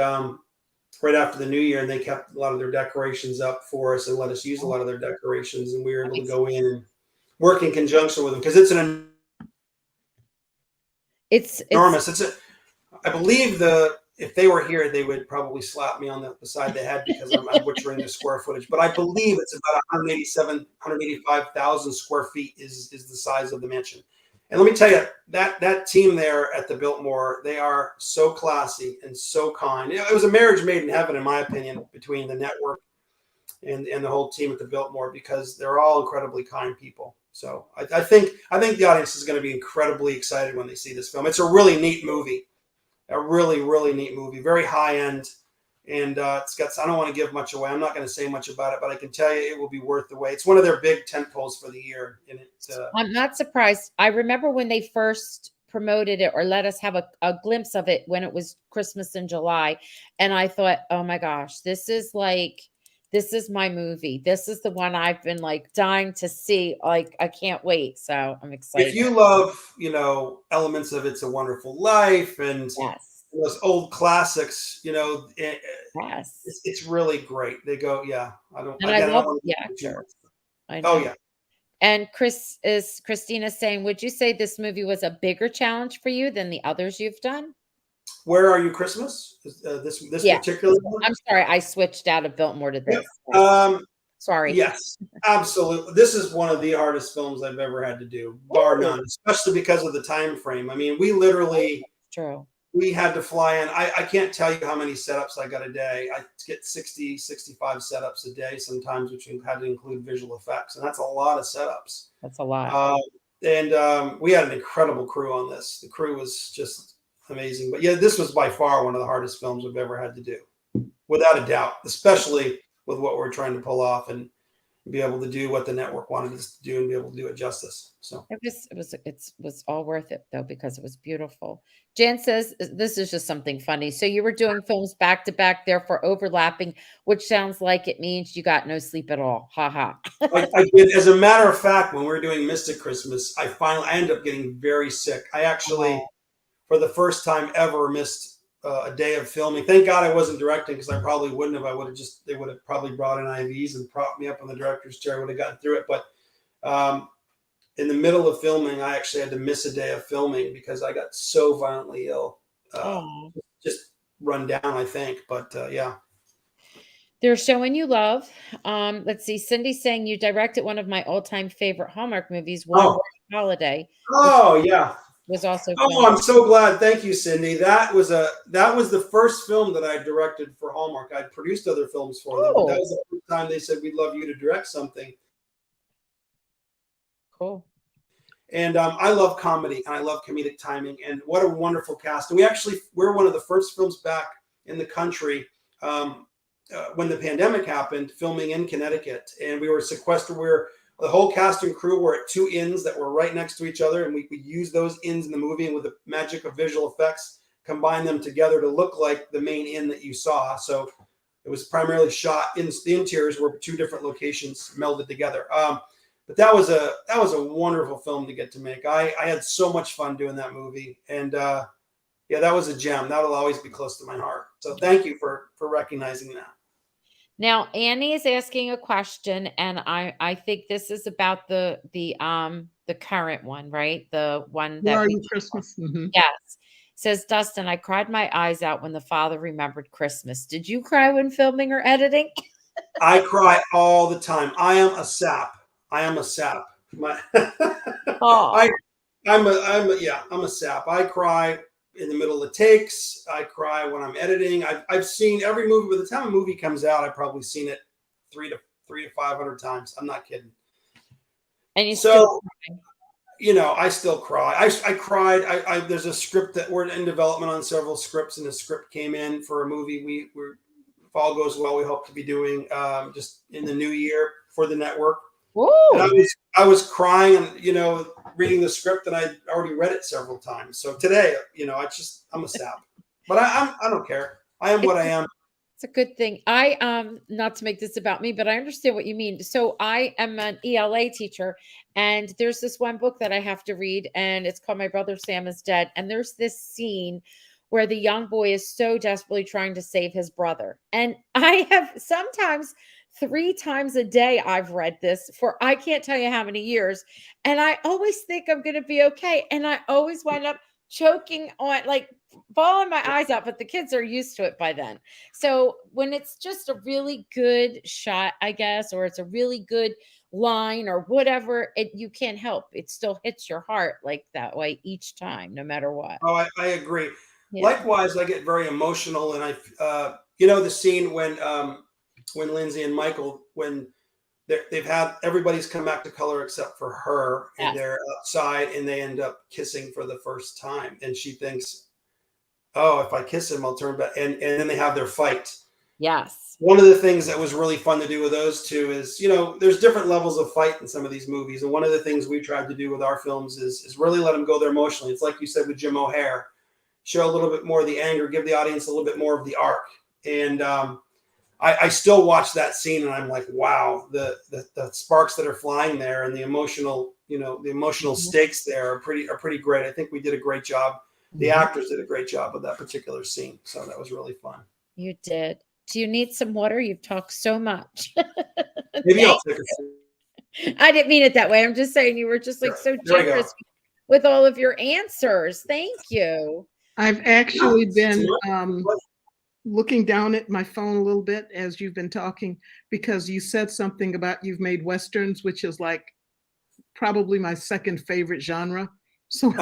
right after the new year, and they kept a lot of their decorations up for us and let us use a lot of their decorations. And we were able to go in and work in conjunction with them because it's enormous. I believe if they were here, they would probably slap me on the side of the head because I'm butchering the square footage. But I believe it's about 185,000 square feet is the size of the mansion. And let me tell you, that team there at the Biltmore, they are so classy and so kind. It was a marriage made in heaven, in my opinion, between the network and the whole team at the Biltmore, because they're all incredibly kind people. So I think the audience is going to be incredibly excited when they see this film. It's a really neat movie. A really, really neat movie, very high end, and it's got. I don't want to give much away. I'm not going to say much about it, but I can tell you it will be worth the wait. It's one of their big tent poles for the year, and I'm not surprised. I remember when they first promoted it or let us have a glimpse of it when it was Christmas in July, and I thought, oh my gosh, this is my movie. This is the one I've been like dying to see. Like I can't wait. So I'm excited. If you love, elements of It's a Wonderful Life and Yes. those old classics, Yes. it's really great. They go, yeah. I love the actor. I know. Oh yeah. And Christina saying, would you say this movie was a bigger challenge for you than the others you've done? Where Are You Christmas? This particular one? I'm sorry, I switched out of Biltmore to this. Yep. Sorry. Yes, absolutely. This is one of the hardest films I've ever had to do, bar none, especially because of the time frame. I mean, we had to fly in. I can't tell you how many setups I got a day. I get 60, 65 setups a day sometimes, which had to include visual effects. And that's a lot of setups. That's a lot. We had an incredible crew on this. The crew was just amazing. But yeah, this was by far one of the hardest films I've ever had to do, without a doubt, especially with what we're trying to pull off and be able to do what the network wanted us to do and be able to do it justice. So it was all worth it though, because it was beautiful. Jan says this is just something funny. So you were doing films back to back, therefore overlapping, which sounds like it means you got no sleep at all. Ha ha. I did. As a matter of fact, when we were doing Mystic Christmas, I ended up getting very sick. I actually, for the first time ever, missed a day of filming. Thank God I wasn't directing, because I probably wouldn't have. They would have probably brought in IVs and propped me up on the director's chair. I would have gotten through it. But in the middle of filming, I actually had to miss a day of filming because I got so violently ill. Just run down, I think. But yeah. They're showing you love. Let's see. Cindy's saying you directed one of my all-time favorite Hallmark movies, One More Holiday. Oh, yeah. Was also I'm so glad. Thank you, Cindy. That was the first film that I directed for Hallmark. I'd produced other films for them, but that was the first time they said, we'd love you to direct something. Cool. And I love comedy and I love comedic timing, and what a wonderful cast. And we're one of the first films back in the country when the pandemic happened, filming in Connecticut, and we were sequestered. The whole cast and crew were at two inns that were right next to each other, and we used those inns in the movie, and with the magic of visual effects, combine them together to look like the main inn that you saw. So it was primarily shot in the interiors were two different locations melded together. But that was a wonderful film to get to make. I had so much fun doing that movie, and yeah, that was a gem. That'll always be close to my heart. So thank you for recognizing that. Now, Annie is asking a question, and I think this is about the current one, right? The one Where that Are we You Christmas? Mm-hmm. yes. Says Dustin, I cried my eyes out when the father remembered Christmas. Did you cry when filming or editing? I cry all the time. I am a sap. I am a sap. My, I, Oh, I'm a sap. I cry in the middle of takes. I cry when I'm editing. I've seen every movie. By the time a movie comes out, I've probably seen it three to 500 times. I'm not kidding. and you still So, you know, I still cry. I cried. There's a script that we're in development on several scripts, and the script came in for a movie we're if all goes well, we hope to be doing just in the new year for the network. And Ooh. I was crying and, you know, reading the script, and I already read it several times. So today, you know, I'm a sap, but I don't care. I am what I am. It's a good thing. I not to make this about me, but I understand what you mean. So I am an ELA teacher, and there's this one book that I have to read, and it's called My Brother Sam is Dead. And there's this scene where the young boy is so desperately trying to save his brother. And I have sometimes 3 times a day I've read this for I can't tell you how many years. And I always think I'm gonna be okay. And I always wind up choking on like bawling my eyes out, but the kids are used to it by then. So when it's just a really good shot, I guess, or it's a really good line or whatever, you can't help. It still hits your heart like that way each time, no matter what. Oh, I agree. Yeah. Likewise, I get very emotional, and you know, the scene when Lindsay and Michael, when they've had everybody's come back to color except for her, and Yes. they're outside, and they end up kissing for the first time, and she thinks, "Oh, if I kiss him, I'll turn back," and then they have their fight. Yes. One of the things that was really fun to do with those two is, you know, there's different levels of fight in some of these movies, and one of the things we tried to do with our films is really let them go there emotionally. It's like you said with Jim O'Hare, show a little bit more of the anger, give the audience a little bit more of the arc. And I still watch that scene, and I'm like, wow, the sparks that are flying there, and the emotional, you know, the emotional stakes there are pretty great. I think we did a great job. The actors did a great job with that particular scene, so that was really fun. You did. Do you need some water? You've talked so much. Maybe I'll Thank take a sip. I didn't mean it that way. I'm just saying you were just like so There we go. generous with all of your answers. Thank you. I've actually been What? looking down at my phone a little bit as you've been talking, because you said something about you've made Westerns, which is like probably my second favorite genre. So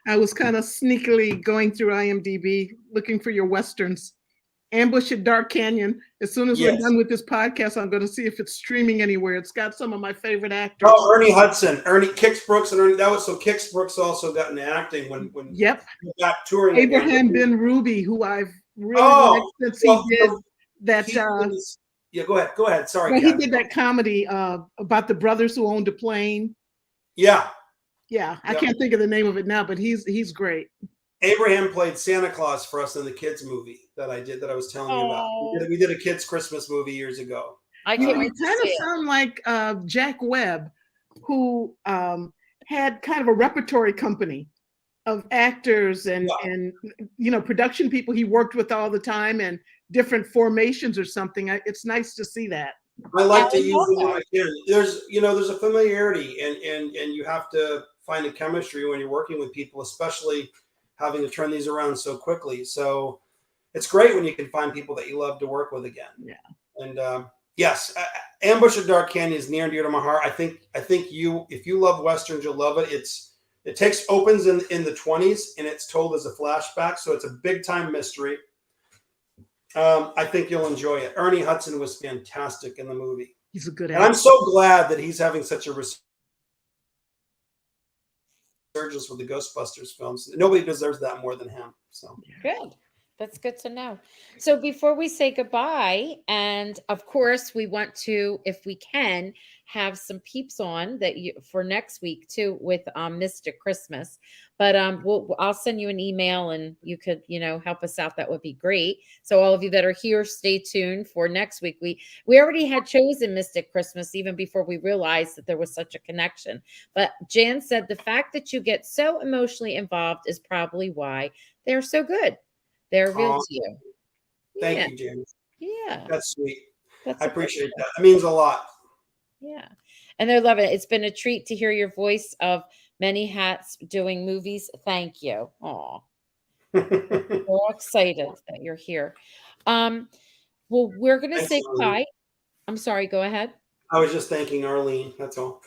I was kind of sneakily going through IMDb looking for your Westerns. Ambush at Dark Canyon. As soon as we're Yes. done with this podcast, I'm going to see if it's streaming anywhere. It's got some of my favorite actors. Oh, Ernie Hudson, Ernie Kix Brooks, and Ernie. That was so. Kix Brooks also got into acting when Yep. he got touring. Abraham Ben Ruby, who I've really liked since well, he did that. Yeah, go ahead. Go ahead. Sorry, Well, he Kathy. did that comedy about the brothers who owned a plane. Yeah. Yeah, I can't think of the name of it now, but he's great. Abraham played Santa Claus for us in the kids movie that I did, that I was telling you about. We did a kids Christmas movie years ago. I can't wait You kind of sound like Jack Webb, who had kind of a repertory company of actors and you know, production people he worked with all the time, and different formations or something. It's nice to see that. I like to use it when I can. There's a familiarity, and you have to find a chemistry when you're working with people, especially having to turn these around so quickly. So it's great when you can find people that you love to work with again. Yeah. And yes, Ambush at Dark Canyon is near and dear to my heart. I think if you love Westerns, you'll love it. It opens in the 20s, and it's told as a flashback. So it's a big time mystery. I think you'll enjoy it. Ernie Hudson was fantastic in the movie. He's a good actor. And I'm so glad that he's having such a resurgence with the Ghostbusters films. Nobody deserves that more than him. So good. That's good to know. So before we say goodbye, and of course we want to, if we can, have some peeps on that you for next week too with Mystic Christmas. But I'll send you an email and you could, help us out. That would be great. So all of you that are here, stay tuned for next week. We already had chosen Mystic Christmas even before we realized that there was such a connection. But Jan said the fact that you get so emotionally involved is probably why they're so good. They're real Oh, to you. thank Yeah. you, James. Yeah. That's sweet. That's I a good appreciate that. It means a lot. Yeah. And they're loving it. It's been a treat to hear your voice of many hats doing movies. Thank you. Oh, we're all excited that you're here. Um, well, we're gonna Thanks, say Arlene. goodbye. I'm sorry, go ahead. I was just thanking Arlene. That's all.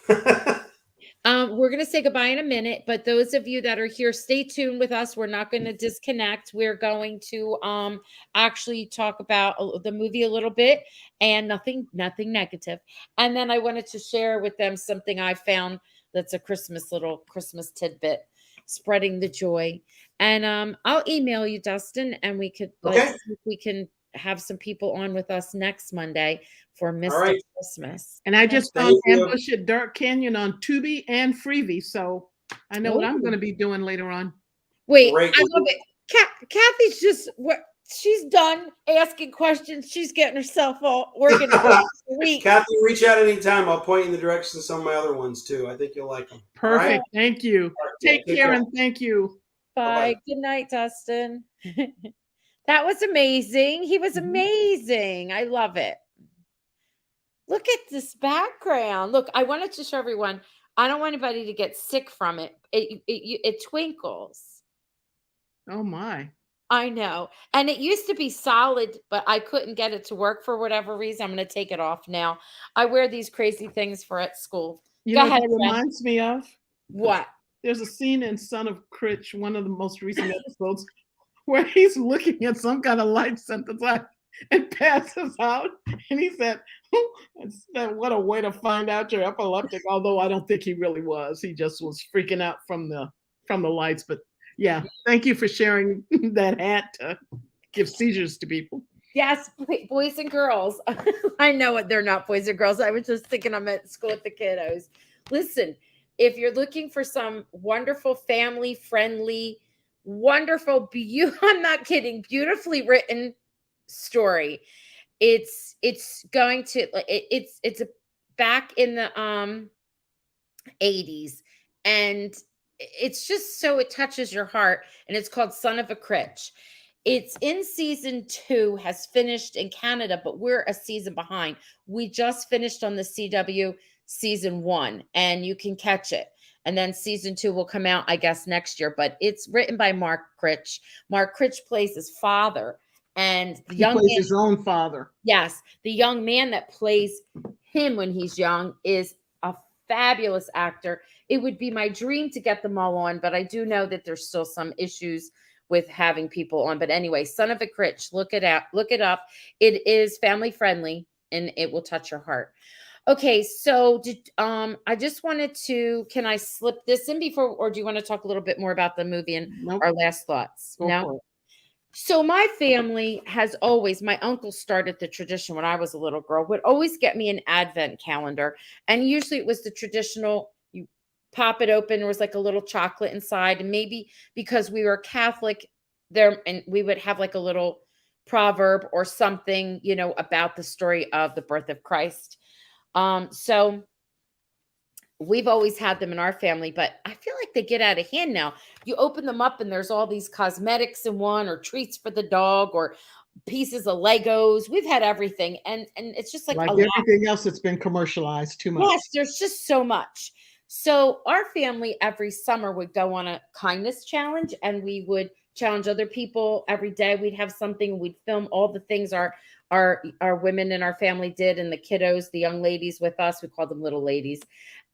We're going to say goodbye in a minute, but those of you that are here, stay tuned with us. We're not going to disconnect. We're going to actually talk about the movie a little bit and nothing negative. And then I wanted to share with them something I found that's a little Christmas tidbit, spreading the joy. And I'll email you, Dustin, and we could Okay. see if we can have some people on with us next Monday for All Mystic right. Christmas. And I just found Thank you. Ambush at Dark Canyon on Tubi and Freebie, so I know what I'm going to be doing later on. Wait, Great. I love it. Kathy's just what she's done asking questions. She's getting herself all organized. Sweet. Kathy, reach out anytime. I'll point you in the direction of some of my other ones too. I think you'll like them. All right. Perfect. Thank you. All right. Take care and thank you. Bye. Bye-bye. Good night, Dustin. That was amazing. He was amazing. I love it. Look at this background. Look, I wanted to show everyone. I don't want anybody to get sick from it. It twinkles. Oh my. I know. And it used to be solid, but I couldn't get it to work for whatever reason. I'm going to take it off now. I wear these crazy things for at school. You Go know what ahead, that Jen. reminds me of? What? There's a scene in Son of Critch, one of the most recent episodes, where he's looking at some kind of light synthesizer and passes out. And he said, what a way to find out you're epileptic. Although I don't think he really was. He just was freaking out from the lights. But yeah, thank you for sharing that hat to give seizures to people. Yes, boys and girls. I know it. They're not boys and girls. I was just thinking I'm at school with the kiddos. Listen, if you're looking for some wonderful family friendly, wonderful, I'm not kidding, beautifully written story. It's going to it's a back in the 80s, and it's just so it touches your heart, and it's called Son of a Critch. It's in season 2, has finished in Canada, but we're a season behind. We just finished on the CW season 1, and you can catch it. And then season 2 will come out, I guess, next year. But it's written by Mark Critch. Mark Critch plays his father, and the He young plays man, his own father. yes, the young man that plays him when he's young is a fabulous actor. It would be my dream to get them all on, but I do know that there's still some issues with having people on. But anyway, Son of a Critch, look it up. It is family friendly and it will touch your heart. Okay, so I just wanted to, can I slip this in before, or do you want to talk a little bit more about the movie and Nope. our last thoughts? Go No. for it. So my family has always, my uncle started the tradition when I was a little girl, would always get me an advent calendar. And usually it was the traditional, you pop it open, there was like a little chocolate inside. And maybe because we were Catholic there, and we would have like a little proverb or something, about the story of the birth of Christ. So we've always had them in our family, but I feel like they get out of hand now. You open them up and there's all these cosmetics in one, or treats for the dog, or pieces of Legos. We've had everything. And it's just like a lot. everything else that's been commercialized too much. Yes, there's just so much. So our family every summer would go on a kindness challenge, and we would challenge other people every day. We'd have something, we'd film all the things our women in our family did, and the kiddos, the young ladies with us, we called them little ladies.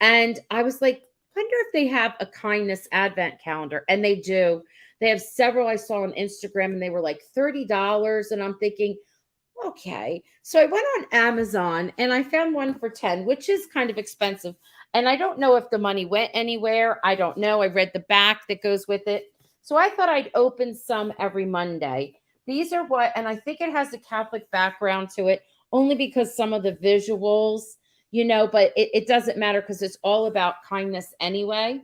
And I was like, wonder if they have a kindness advent calendar. And they do. They have several I saw on Instagram, and they were like $30. And I'm thinking, okay. So I went on Amazon and I found one for 10, which is kind of expensive. And I don't know if the money went anywhere. I don't know. I read the back that goes with it. So I thought I'd open some every Monday. These are what, and I think it has a Catholic background to it, only because some of the visuals, but it doesn't matter because it's all about kindness anyway.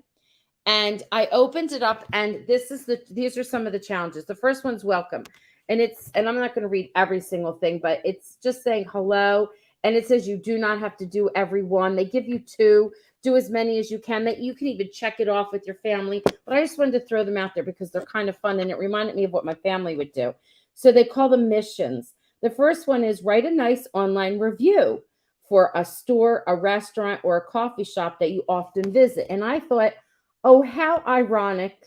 And I opened it up, and these are some of the challenges. The first one's welcome. And I'm not going to read every single thing, but it's just saying hello. And it says you do not have to do every one. They give you two, do as many as you can. That you can even check it off with your family. But I just wanted to throw them out there because they're kind of fun, and it reminded me of what my family would do. So they call them missions. The first one is write a nice online review for a store, a restaurant, or a coffee shop that you often visit. And I thought, oh, how ironic,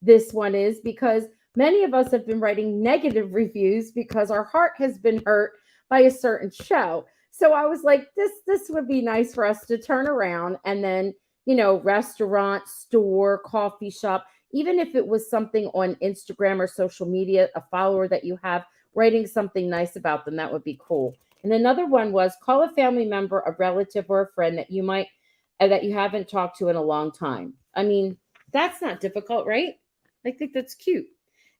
this one is, because many of us have been writing negative reviews because our heart has been hurt by a certain show. So I was like, this would be nice for us to turn around and then, restaurant, store, coffee shop, even if it was something on Instagram or social media, a follower that you have, writing something nice about them, that would be cool. And another one was call a family member, a relative, or a friend that you haven't talked to in a long time. I mean, that's not difficult, right? I think that's cute.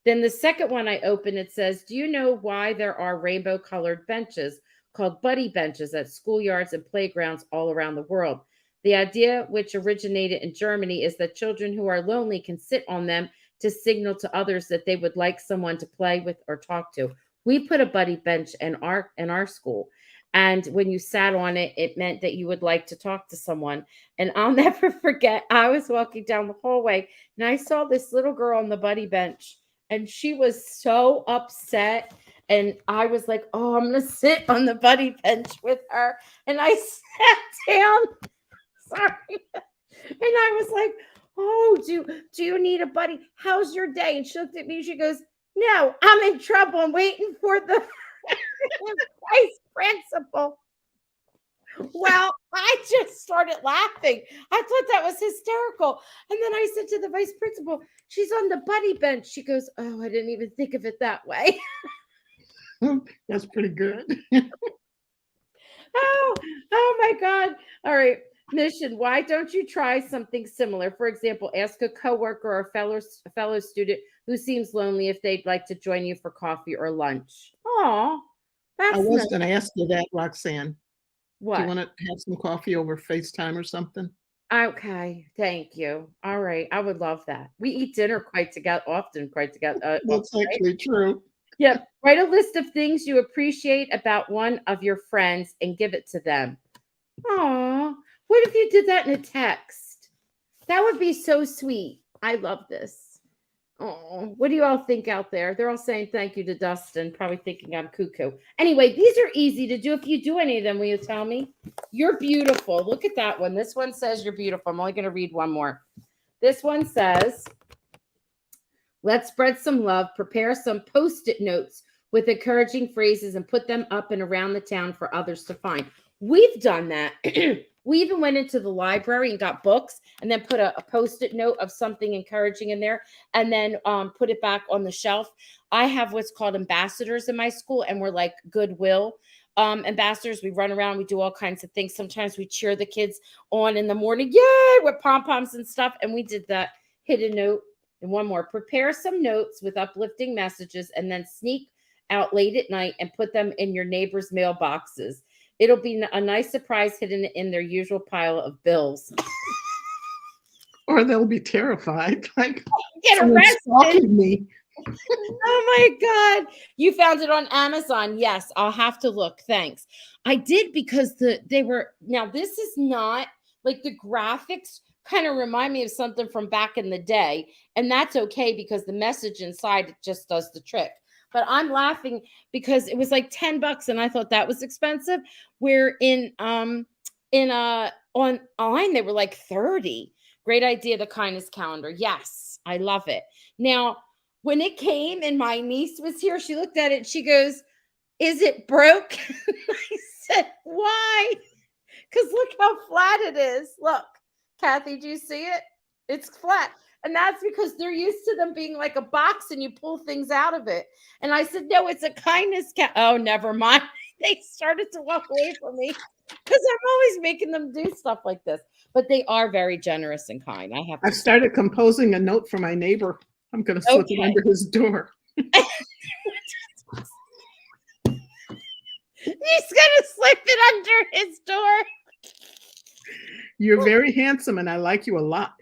Then the second one I open, it says, do you know why there are rainbow colored benches called buddy benches at schoolyards and playgrounds all around the world? The idea, which originated in Germany, is that children who are lonely can sit on them to signal to others that they would like someone to play with or talk to. We put a buddy bench in our school. And when you sat on it, it meant that you would like to talk to someone. And I'll never forget, I was walking down the hallway and I saw this little girl on the buddy bench, and she was so upset. And I was like, oh, I'm going to sit on the buddy bench with her. And I sat down. Sorry. And I was like, oh, do you need a buddy? How's your day? And she looked at me. She goes, no, I'm in trouble. I'm waiting for the vice principal. Well, I just started laughing. I thought that was hysterical. And then I said to the vice principal, she's on the buddy bench. She goes, oh, I didn't even think of it that way. That's pretty good. Oh my God. All right. Mission, why don't you try something similar? For example, ask a coworker or a fellow student who seems lonely if they'd like to join you for coffee or lunch. Oh, that's I was nice. going to ask you that, Roxanne. What? Do you want to have some coffee over FaceTime or something? Okay, thank you. All right, I would love that. We eat dinner often quite together. That's actually true. Yep. Write a list of things you appreciate about one of your friends and give it to them. Aw, what if you did that in a text? That would be so sweet. I love this. Oh, what do you all think out there? They're all saying thank you to Dustin, probably thinking I'm cuckoo. Anyway, these are easy to do. If you do any of them, will you tell me? You're beautiful. Look at that one. This one says you're beautiful. I'm only going to read one more. This one says, let's spread some love. Prepare some Post-it notes with encouraging phrases and put them up and around the town for others to find. We've done that. We even went into the library and got books and then put a Post-it note of something encouraging in there and then put it back on the shelf. I have what's called ambassadors in my school, and we're like Goodwill ambassadors. We run around, we do all kinds of things. Sometimes we cheer the kids on in the morning, yay, with pom-poms and stuff. And we did that. Hidden note. And one more. Prepare some notes with uplifting messages and then sneak out late at night and put them in your neighbors' mailboxes. It'll be a nice surprise hidden in their usual pile of bills. Or they'll be terrified. Like, get arrested. Me. Oh my God. You found it on Amazon. Yes, I'll have to look. Thanks. I did because now this is not like the graphics kind of remind me of something from back in the day. And that's okay because the message inside just does the trick. But I'm laughing because it was like $10 and I thought that was expensive. Where online they were like 30. Great idea, the kindness calendar. Yes, I love it. Now, when it came and my niece was here, she looked at it. She goes, is it broke? I said, why? Because look how flat it is. Look, Kathy, do you see it? It's flat. And that's because they're used to them being like a box and you pull things out of it. And I said, no, it's a kindness Oh, never mind. They started to walk away from me because I'm always making them do stuff like this. But they are very generous and kind. I've started composing a note for my neighbor. I'm going to slip it under his door. He's gonna slip it under his door. You're very handsome and I like you a lot,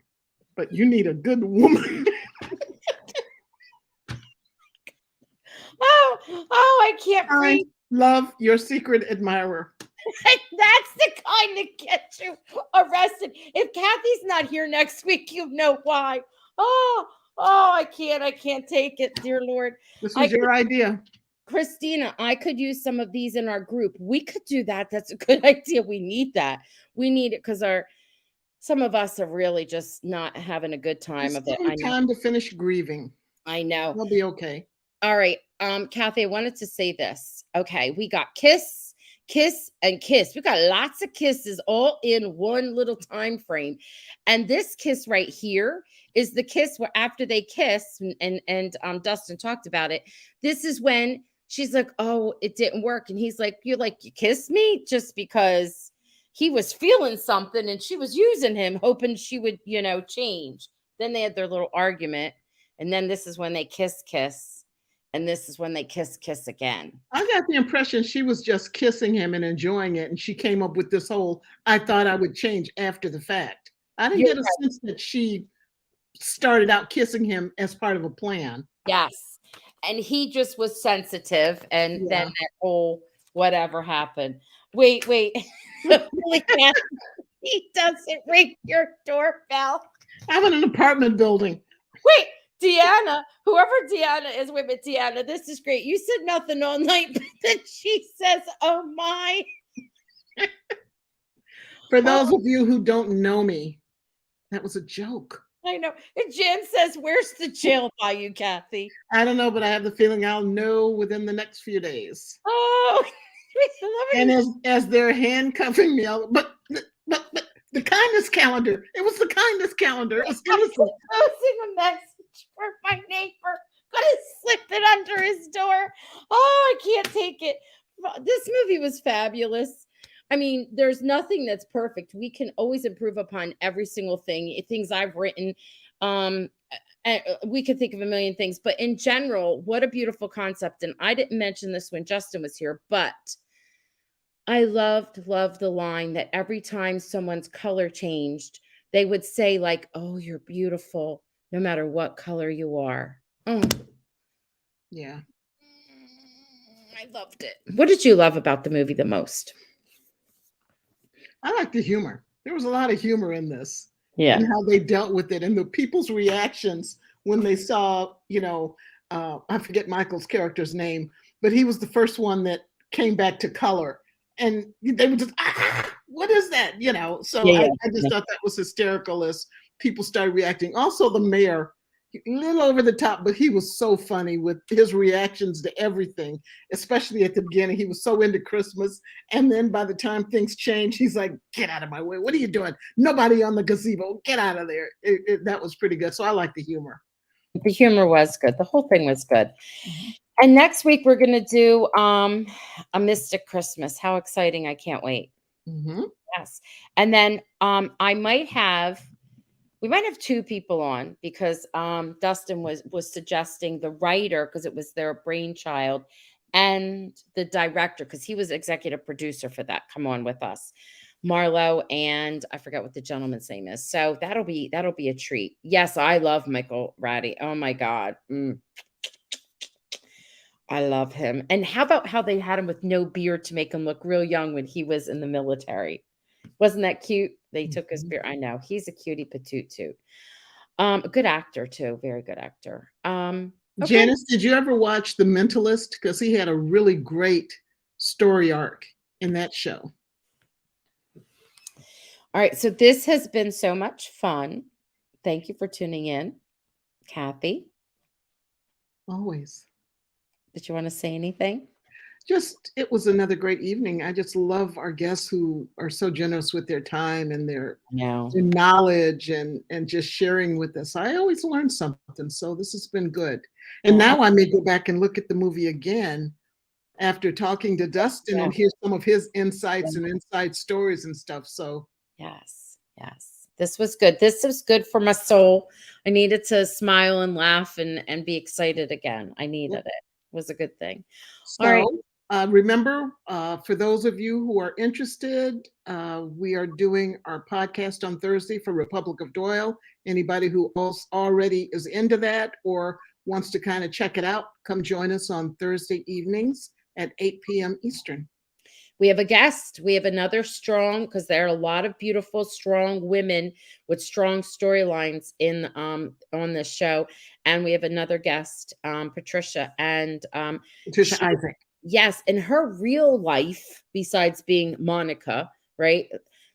but you need a good woman. I can't I breathe. love your secret admirer. That's the kind that gets you arrested. If Kathy's not here next week, you know why. I can't take it, dear Lord. This was your idea. Christina, I could use some of these in our group. We could do that. That's a good idea. We need that. We need it because some of us are really just not having a good time Just of give it. them I know. time to finish grieving. I know. They'll be okay. All right. Kathy, I wanted to say this. Okay, we got kiss, and kiss. We got lots of kisses all in one little time frame. And this kiss right here is the kiss where after they kiss, and Dustin talked about it. This is when she's like, "Oh, it didn't work." And he's like, "You kissed me just because he was feeling something and she was using him, hoping she would, change." Then they had their little argument. And then this is when they kiss. And this is when they kiss again. I got the impression she was just kissing him and enjoying it. And she came up with this whole, I thought I would change after the fact. I didn't get a sense that she started out kissing him as part of a plan. Yes. And he just was sensitive. And then that whole whatever happened. Wait. He doesn't ring your doorbell. I'm in an apartment building. Wait. Deanna, whoever Deanna is, wait a minute, Deanna, this is great. You said nothing all night, but then she says, "Oh my." For those of you who don't know me, that was a joke. I know. And Jan says, "Where's the jail by you, Kathy?" I don't know, but I have the feeling I'll know within the next few days. Oh, and as they're handcuffing me, but the kindness calendar. It was the kindness calendar. It was innocent. Posting a message for my neighbor. Gonna slip it under his door. Oh, I can't take it. This movie was fabulous. I mean, there's nothing that's perfect. We can always improve upon every single thing. Things I've written. We could think of a million things, but in general, what a beautiful concept. And I didn't mention this when Justin was here, but I loved the line that every time someone's color changed, they would say like, "Oh, you're beautiful, no matter what color you are." Oh. Yeah. I loved it. What did you love about the movie the most? I like the humor. There was a lot of humor in this. Yeah. And how they dealt with it and the people's reactions when they saw, I forget Michael's character's name, but he was the first one that came back to color. And they were just, what is that? So I just thought that was hysterical as people started reacting. Also, the mayor, a little over the top, but he was so funny with his reactions to everything, especially at the beginning. He was so into Christmas. And then by the time things changed, he's like, "Get out of my way. What are you doing? Nobody on the gazebo. Get out of there." That was pretty good. So I like the humor. The humor was good. The whole thing was good. Mm-hmm. And next week, we're going to do A Mystic Christmas. How exciting. I can't wait. Mm-hmm. Yes. And then we might have two people on because Dustin was suggesting the writer because it was their brainchild and the director because he was executive producer for that. Come on with us. Marlo and I forget what the gentleman's name is. So that'll be a treat. Yes, I love Michael Ratty. Oh my God. I love him. And how about how they had him with no beard to make him look real young when he was in the military? Wasn't that cute? They took his beard. I know. He's a cutie patootie too. A good actor too. Very good actor. Okay. Janice, did you ever watch The Mentalist? Because he had a really great story arc in that show. All right. So this has been so much fun. Thank you for tuning in. Kathy? Always. Did you want to say anything? It was another great evening. I just love our guests who are so generous with their time and their knowledge and just sharing with us. I always learn something. So this has been good. And now I may go back and look at the movie again after talking to Dustin and hear some of his insights and inside stories and stuff. So yes. This was good. This was good for my soul. I needed to smile and laugh and be excited again. I needed it. It was a good thing. All right. So remember, for those of you who are interested, we are doing our podcast on Thursday for Republic of Doyle. Anybody who already is into that or wants to kind of check it out, come join us on Thursday evenings at 8 p.m. Eastern. We have a guest. We have another strong, because there are a lot of beautiful, strong women with strong storylines in on this show. And we have another guest, Patricia. And Patricia Isaac. yes, in her real life, besides being Monica, right?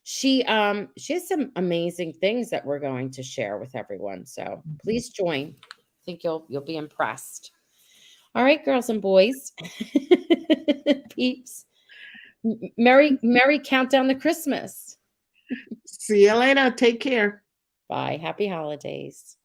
She has some amazing things that we're going to share with everyone. So please join. I think you'll be impressed. All right, girls and boys, peeps. Merry countdown to Christmas. See you later. Take care. Bye. Happy holidays.